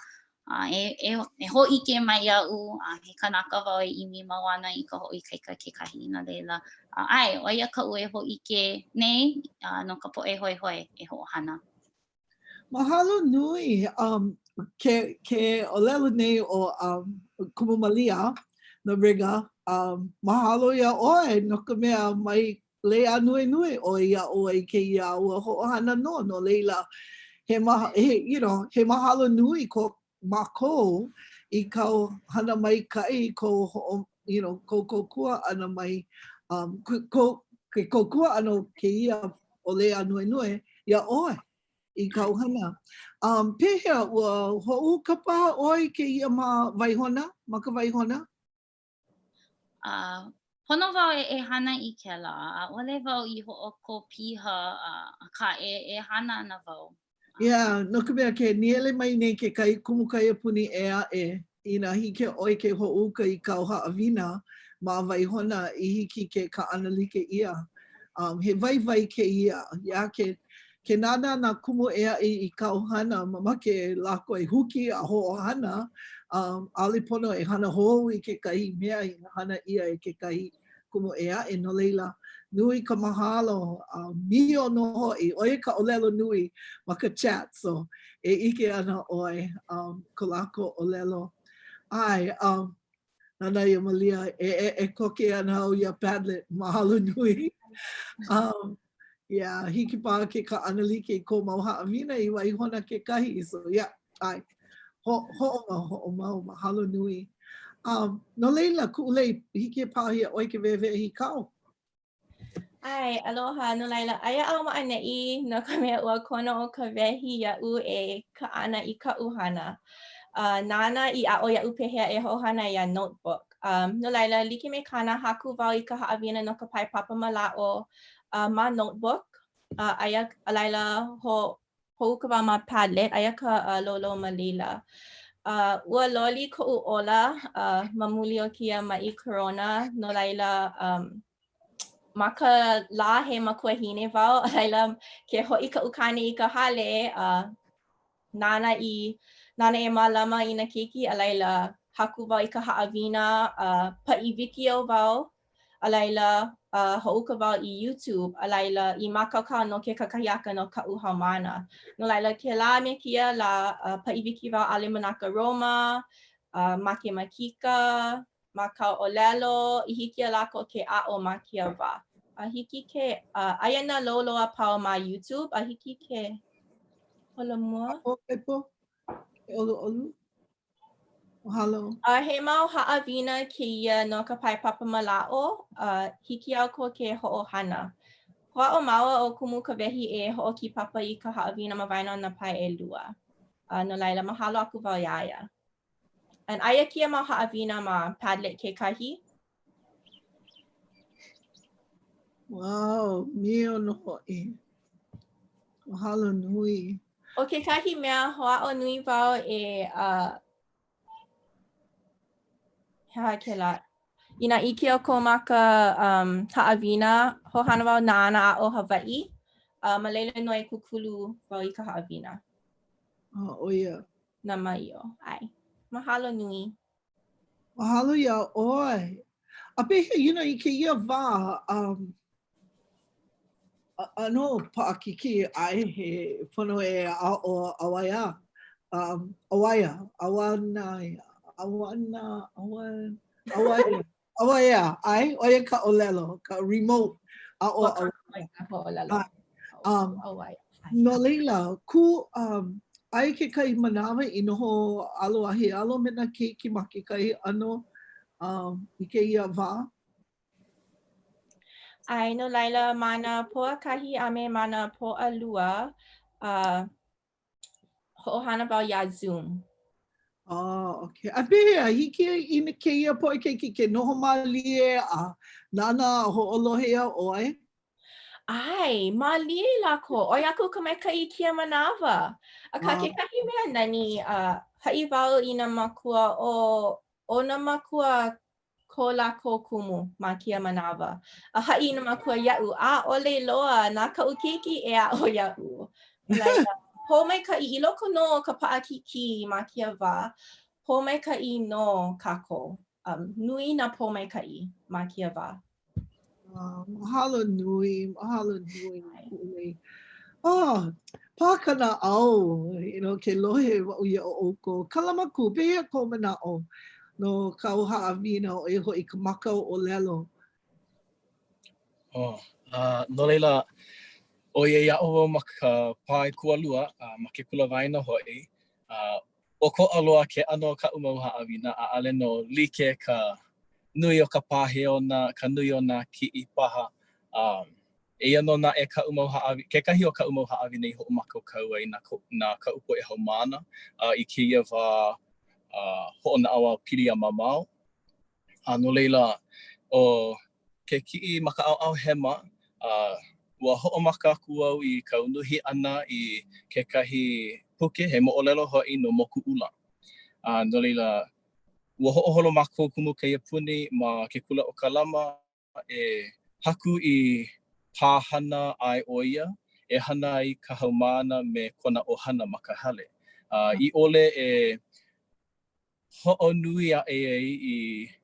e hoʻike mai iaʻu he kanaka wau e ʻimi mau ana I ka hoʻoikaika kekahi no leila ai ʻo ia kaʻu e hoʻike nei no ka poʻe hoihoi e hoʻohana Mahalo nui ke ʻōlelo nei o kumu malia no riga mahalo ia ʻoe no ka mea mai Lei Ānuenue o ia o ai kēia ua hoʻohana no leila he mahalo nui ko mākou I kau hana mai kai ko kokua ana mai ke kokua ana kēia o Lei Ānuenue ia ʻoe I kau hana. Pehea ua hoʻu ka paha ʻoe kēia ma ka waihona? Pono wau e hana I kela, ʻaʻole wau I hoʻokōpiha ka e hana ana wau. Yeah, no ka mea ke niele mai nei ke kai kumu kaiapuni ʻē ina hike ʻoe ke hoʻuka I kau haʻawina ma waihona I hiki ke ka ana like ia. He waiwai kēia, ia ke nana nā kumu I kau hana mamake lākou e huki a hoʻohana ʻaʻole pono e hana hou I kekahi mea I hana ia e kekahi kumu no leila nui ka mahalo mio no hoʻi ʻoia ka ʻōlelo nui ma ka chat so e ike ana ʻoe ko lākou ʻōlelo ai nana ia malia e koke ana au ia Padlet mahalo nui Yeah, hiki pā ke ka ana like ko mau haʻawina I waihona kekahi so yeah, ai hoʻomau mahalo nui. No leila kuʻulei hiki pā hia ʻoe ke wewehi kau. Ai, aloha, no laila, aia au ma'ane'i no ka mea ua kona o ka wehi ia'u e ka ana I ka uhana. Nana I a'o ia'u pehea e ho'ohana ia notebook. No laila, like me kana haku wau I ka haʻawina no ka pai papa mala'o ma notebook. Aia laila ho'u ka wau ma Padlet, aia ka lolo ma lila. Ua loli ko'u ola ma muli o kia ma I corona, no laila ma ka la he makuahine wau, laila ke hoʻi ka ukane I ka hale, nana e mālama I na keiki, a laila haku wau I ka haʻawina, paʻi wikio wau, a laila hoʻuka wau I YouTube, a laila I mākaukau no ke kakahiaka no kaʻu haumāna. No laila ke la me kia la paʻi wiki wau ale manaka Roma, ma ke makika, ma ka ʻōlelo, I hiki a lākou ke ʻaʻo ma kia wā. A hiki ke, aia nā loloa pau ma YouTube, a hiki ke holamua. Pepo, ke olu. Mahalo. He mau haʻawina kēia no ka paipapa malaʻo, hiki au ko ke hoʻohana. Hoʻo maua o kumu Kawehi e hoʻoki papa I ka haʻawina ma waena o na pai ʻelua. No laila, mahalo aku wau iaia. And aia kia mau haʻawina ma Padlet kekahi. Wow, mio no hoʻi. Mahalo nui. O kekahi mea hoʻa'o nui wau ke la. Ina ʻike o ko maka haʻawina, hohana wau nā ana o Hawaiʻi. Ma leila no e kukulu wau I ka haʻawina. Oia. Na maio, ai. Mahalo nui. Mahalo ia oi. A pehea, I kēia wā, ʻano paʻakiki ai he pono e o auwaea. Auwaea, ai, oia ka ʻōlelo, ka remote auwaea. No leila, ai ke kai manawa I noho alo ahi alo me na keiki ma ke kai ʻano I kēia wā. Ai, no laila, mana poa kahi a me mana poa lua, hoʻohana wau ia Zoom. Okay. A pehea, hiki I na kēia poe keiki ke noho mālie a nana hoʻolohea ʻoe? Ai, mālie lākou, oi aku ka mekaʻi kia manawa. A ka kekahi mea nani, haʻi wau I na makua o na makua ko lākou kumu ma kia manawa. A haʻi na makua iaʻu, ʻole loa, nā kaʻu keiki e aʻo iaʻu. Laila, hoʻomaikaʻi I loko no ka paʻakiki ma kia wā, hoʻomaikaʻi no kākou. Nui nā pōmaikaʻi ma kia wā. Mahalo nui, kuʻulei. Pākana au, ke lohe wau ia o oko. Kalamakū, pehea ko manaʻo no kau haʻawina o iho I ka maka o ʻōlelo. No leila, o ia o ma ka pae kualua, ma ke kula waena hoʻi, o ko aloa ke ʻano ka mau haʻawina, ʻaʻale no like ka nui o ka pāhe ka nui o nā kiʻi paha. Eia no na ka mau haʻawina, kekahi o ka mau haʻawina I hoʻomakaukau ai nā ka upo e haumāna, I kēia wā hoʻonaʻawa pili a mamau. No leila, o ke kiʻi ma ka ʻaoʻao hema, ua hoʻomaka aku au I ka unuhi ʻana I kekahi puke he moʻolelo hoʻi no moku ula. No leila, ua hoʻoholo mākou kumu kaiapuni ma ke kula o Kalama e haku I pāhana ai ʻoia, e hana ai ka haumāna me kona ʻohana ma ka hale. I ʻole e hoʻonui ai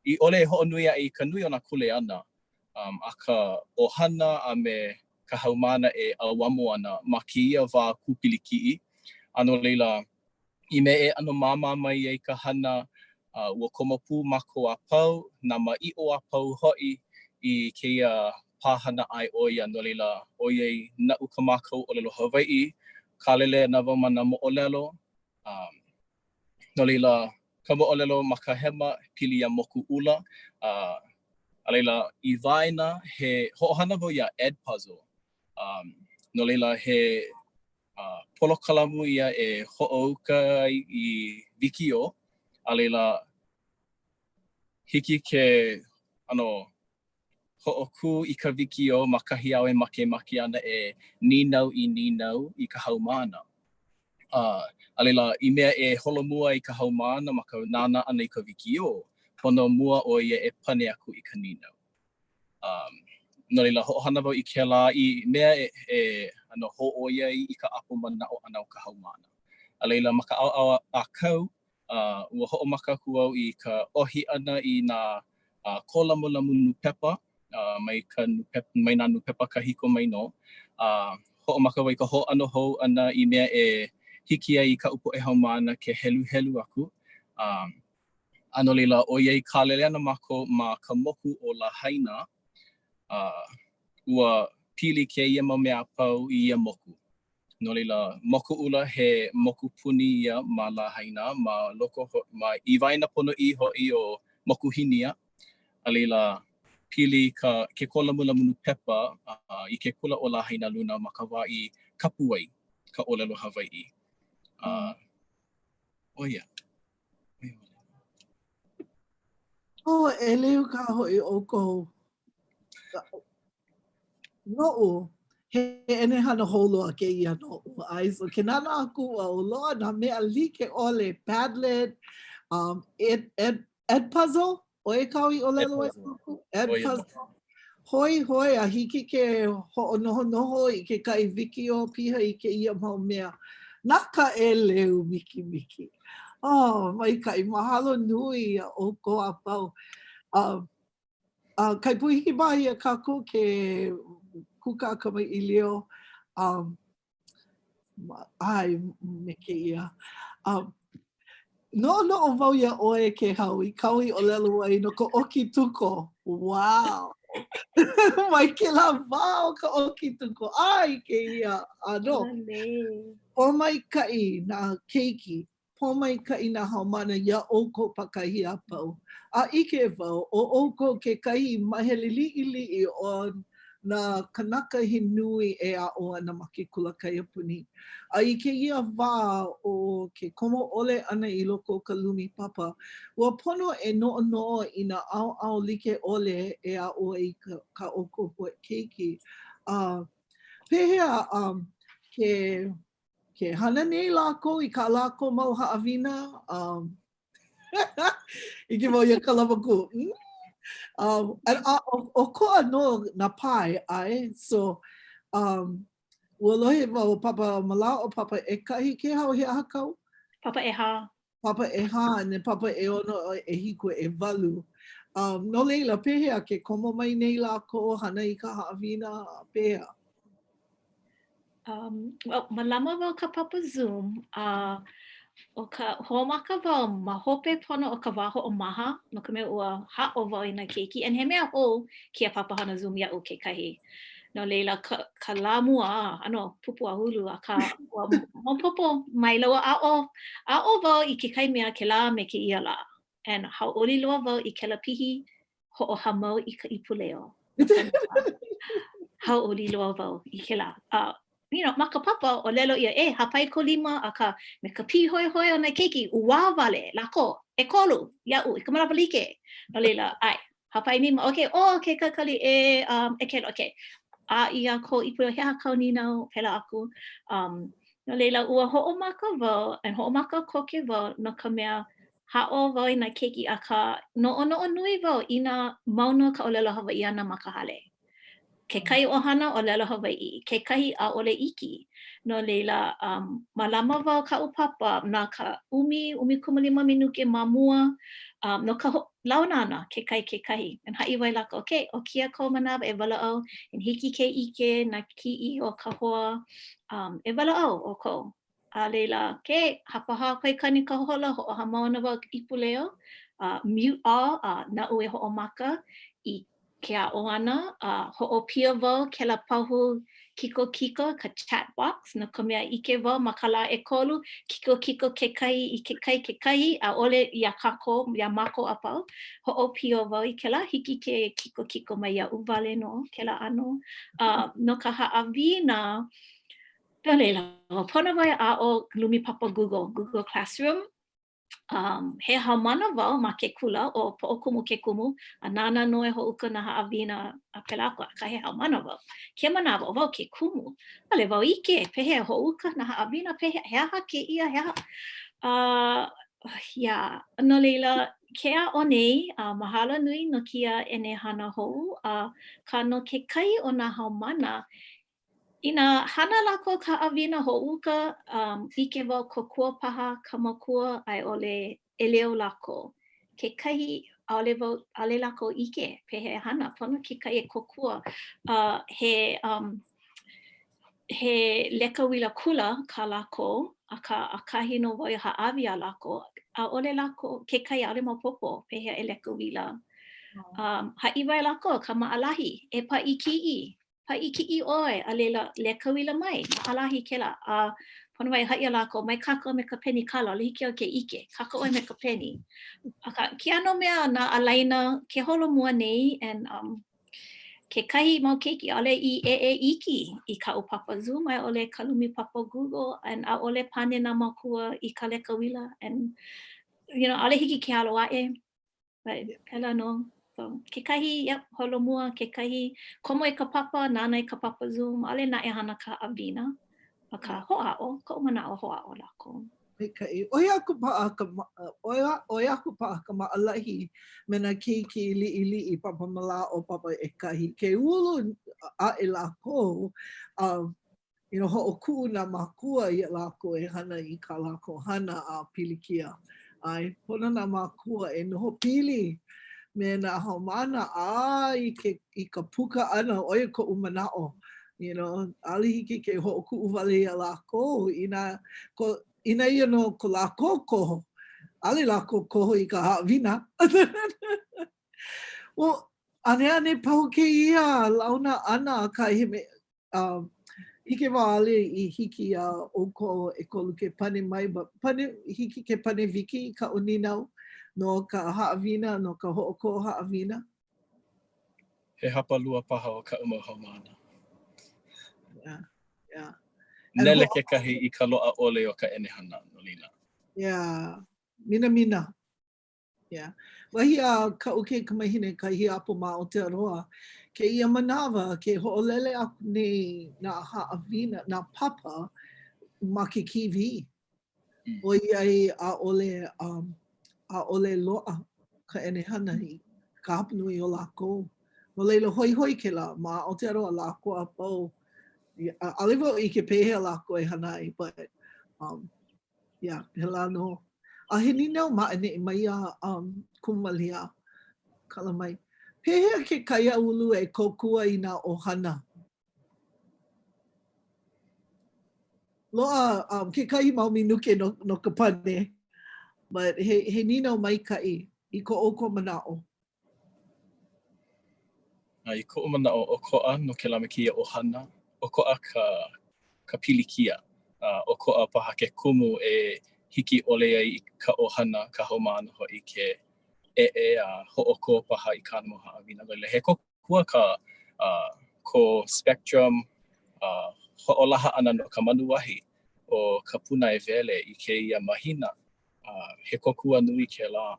I ʻole e hoʻonui ai ka nui o nā kuleana, a ka ʻohana a me ka haumāna e auamo ana ma kēia wā kūpilikiʻi. No leila, I me e ano māmā mai ai ka hana, ua komapū mākou a pau, nā maiʻo a pau hoʻi I kēia pāhana ai ʻoia. No leila, ʻoiai naʻu ka mākou ʻōlelo Hawaiʻi, kālele na wau mana moʻolelo. No leila, ka moʻolelo ma ka hema pili a moku ula. A leila, I waena he hoʻohana wau ia Ed Puzzle. No leila, he polokalamu ia e hoʻouka I wikio. A leila, hiki ke hoʻoku I ka wikio ma kahi awe makemake ana e ninau I ninau I ka haumāna. A leila, I mea e holomua I ka haumāna ma ka nāna ana I ka wikio, pono mua o ia e pane aku I ka ninau. no leila hoʻohana wau I kēlā I mea ano hoʻoiai I ka apo manaʻo ana o ka haumāna. A leila ma ka ʻaoʻao a kau, ua hoʻomaka aku au I ka ohi ana I nā kōlamulamu nupepa, mai nā nupepa kahiko mai no. Hoʻomaka wai ka hoʻano hou ana I mea hiki ai I ka upo haumāna ke helu aku. Ano leila ʻoiai kālele ana mākou ma ka moku o lahaina, ua pili kēia mau mea pau I ia moku. No leila moku ula he moku puni ia ma lahaina, ma I waena pono I hoʻi o moku hinia. A leila pili ke kōlamulamu pepa I ke kula o lahaina luna ma ka wā I kapu ai, ka ʻōlelo Hawaiʻi. Oia. Leu ka hoi o kou noʻu, he ene hana holo a kēia noʻu ai. So ke nana aku au loa nā mea like ole Padlet, Ed Puzzle, oi kaui ʻōlelo Ed Puzzle. Hoi a hiki ke hoʻonoho I ke kaiwiki o piha I ke ia mau mea. Nā ka leu miki. Maikai, mahalo nui o ko a pau. Kai puhiki mahi a kākou ke kuka ka mai ilio. Ai, me ke ia. No wau ia oe ke hau I kaui ʻōlelo ai no ka oki tuko. Wow! Mai ke la wau ka oki tuko. Ai, ke ia. Ano. O mai kai nā keiki. Po mai kai nā haumāna ia oko pakahi a pau. A ike wau, o oko ke kai maheliliʻiliʻi o nā kanaka he nui ʻo ana ma ke kula kaiapuni. A I ke ia wā o ke komoʻole ana I loko o ka lumi papa, ua pono noʻonoʻo I nā ʻaoʻao like ʻole ʻo ai ka oko hoi keiki. Pehea ke hana nei lākou I ka lākou mau haʻawina. Ike mau ia Kalamakū. O koa no nā pai ai. So, ua lohe wau papa malao o papa kahi ke hau he aha kau? Papa ʻehā. Papa ʻehā, and then papa ʻeono hiku walu. No leila, pehea ke komo mai nei lākou hana I ka haʻawina, pehea. Malama wau ka papa Zoom, o ka hoʻomaka wau ma hope pono o ka wā hoʻomaha, no ka mea ua haʻo wau I nā keiki, and he mea hou kia papa hana Zoom iaʻu kekahi. No leila ka lā mua, ano, pupu a hulu, a ka maopopo maila ua aʻo wau I ke kai mea ke lā me ke ia lā. And hauʻoli loa wau I kela pihi hoʻohamau I ka ipuleo. Hauʻoli loa wau I ke lā. Ma ka papa ʻōlelo ia, hapai ko lima a ka me ka pi hoi o nā keiki, ua wale, lākou, kolu, iaʻu, I ka manapa like. No leila, ai, hapai nima, okay, ke kakali kelo, okay. A ia ko I pua hea kauni nau, pela aku. No leila, ua hoʻomaka wau, and hoʻomaka koke wau, no ka mea haʻo wau I nā keiki a ka noʻonoʻo nui wau I nā mauna ka ʻōlelo Hawaiʻi ana ma ka hale. Ke kai ʻohana ʻōlelo Hawaiʻi, ke kahi ʻaʻole iki. No leila, malama wau kaʻu papa na ka umi 15 minuke ma mua, no ka launa ana, ke kahi. And haʻi wai laka, okay, o kia kou manawa walaʻau, and hiki ke ike na kiʻi o ka hoa, walaʻau o kou. A leila, ke hapaha koe kani ka hola, hoʻohamau ana wau ipuleo, mute all, naʻu hoʻomaka I ke aʻo ana, hoʻopia wau ke la pahu kiko ka chat box, no ka mea ike wau ma ka lā kolu, kiko ke kai I ke kai, a ole ia kākou, ia mako a pau, hoʻopia wau I ke la, hiki ke kiko mai iaʻu wale no, ke la ʻano. No ka haʻawina, no leila, pono wai o lumi papa Google Classroom, he haumāna wau ma ke kula o poʻokumu ke kumu, a nana noe hoʻuka na haʻawina a pelako ka he haumāna wau. Ke manawa o wau ke kumu. Ale wau ike, pehea hoʻuka na haʻawina, pehea, he aha ke ia, he aha. Yeah, no leila, kea o nei, mahalo nui no kia ene hana hou, ka no ke kai o na haumāna, ina hana lako ka awina hoʻuka, ike wau kokua paha, kamakua, ai ole ʻeleo lako. Ke kahi ale lako ike, pehe hana, pono ke kai e kokua, he leka wila kula ka lako, a kahi no wai ha'awi a lako, a ole lako, ke kai ale maopopo, pehe e leka wila. Ha'iwai lako, ka ma'alahi, e pa'iki'i oe, a leila leka wila mai, ma'alahi kela, pono wai ha'i a lako, mai kākou me ka peni kala, le hiki o ke ike, kākou oe me ka peni. Ke ano mea na alaina, ke holo mua nei, and ke kahi mau keiki, ale I iki I ka o papa Zoom, ai ole ka lumi papa Google, and a ole pane na makua I ka leka wila, and ale hiki ke alo ae, but pela no. So ke kahi, holo mua, ke kahi, komo e ka papa, nana e ka papa Zoom, ale na e hana ka awina, a ka ho'a'o, ka umana o ho'a'o lako. Oi aku pa'a ka ma'alahi me na keiki li'i papa mala o papa e kahi. Ke ulu a e lākou, ho'oku'u na makua I lākou e hana I ka lākou hana a pilikia. Ai, pona na makua e noho pili me na haumāna I ka puka ana oia ko umana'o. Ali hiki ke ho'oku'u wale a lākou Ina no ko lākou koho. Ale lākou koho I ka ha'awina. Well, ane pau kēia launa ana ka hime. Hike wā ale I hiki o ko e kolu ke pane mai. Hiki ke pane wiki I ka uninau no ka ha'awina, no ka ho'oko ha'awina. He hapalua paha o ka uma haumāna. Yeah. Nele ke kahi I ka loa ole o ka ene hana, no lina. Yeah, mina. Yeah. Wahi ka uke kamahine ka hiapo ma o te aroa. Ke ia manawa, ke ho'olele aku nei na ha'awina, na pāpā ma ke kiwi. ʻOiai a ole loa ka ene hana I ka hapanui o lākou. No leila hoi ke la, ma o te aroa lākou a pau. Ale wau I ke pehea lākou e hanai, but pela no. A he ni nau ma'ane mai kumalia kala mai. Pehea ke kaia ulu e kokua I nā ohana. Loa ke kahi mau minuke no ka pane, but he ni nau mai kai I ko oko mana'o. I ko mana'o o ko'a no ke lamakia ohana, o ko'a ka pilikia, o ko'a paha ke kumu e hiki ole ai I ka ohana, ka haumāna ho'i ke a ho'oko paha I kāna moha awina. He kokua ko spectrum ho'olaha ana no ka manuahi o ka puna e wele I kēia mahina. He kokua nui ke la.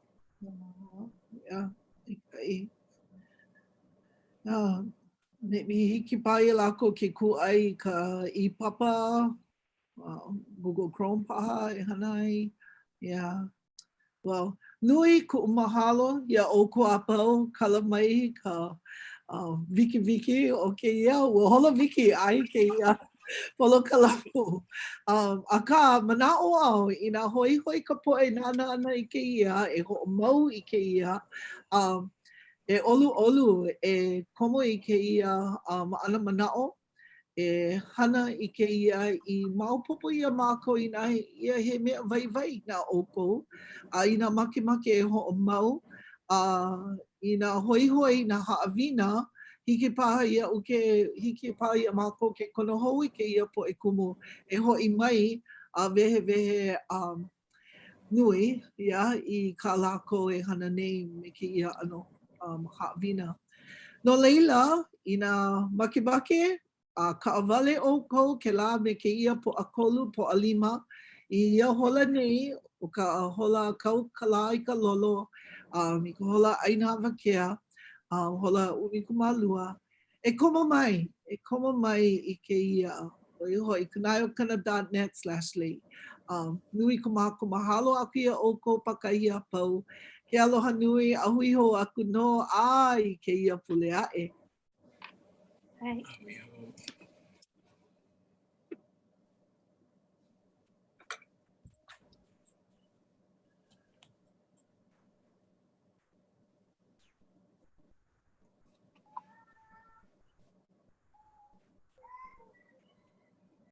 Mi hiki pai lākou ke kuʻai ka I papa, Google Chrome paha e hanai. Well, nui kuʻu mahalo ia o ko apau kala mai ka wiki o kēia ua hola wiki ai kēia polo kalapu. Aka mana'o au I nā hoi ka poʻe nana ana I kēia e ho'omau I kēia. E olu e komo I kēia ma'ana mana'o. E hana I kēia I maopopo ia mākou ia he mea waiwai nā ʻōkou. I nā makemake e ho'omau. I nā hoi nā ha'awina, hiki paha ia hiki paha ia mākou ke kono hou I kēia po e kumu e ho'i mai a wehe nui I ka lākou e hana nei me kēia ano ha'awina. No leila, I nā makemake, ka awale o kou ke la me kēia po akolu po alima. I ia hola nei o ka hola kau kala I ka lolo, I ka hola aina wakea, hola umikumālua. E komo mai I kēia Hoi kunaio.net/Lei. Nui ka mahalo aku ia o ko pakahia pau. Ke aloha nui a hui ho aku no ai ke ia pule ae. Right.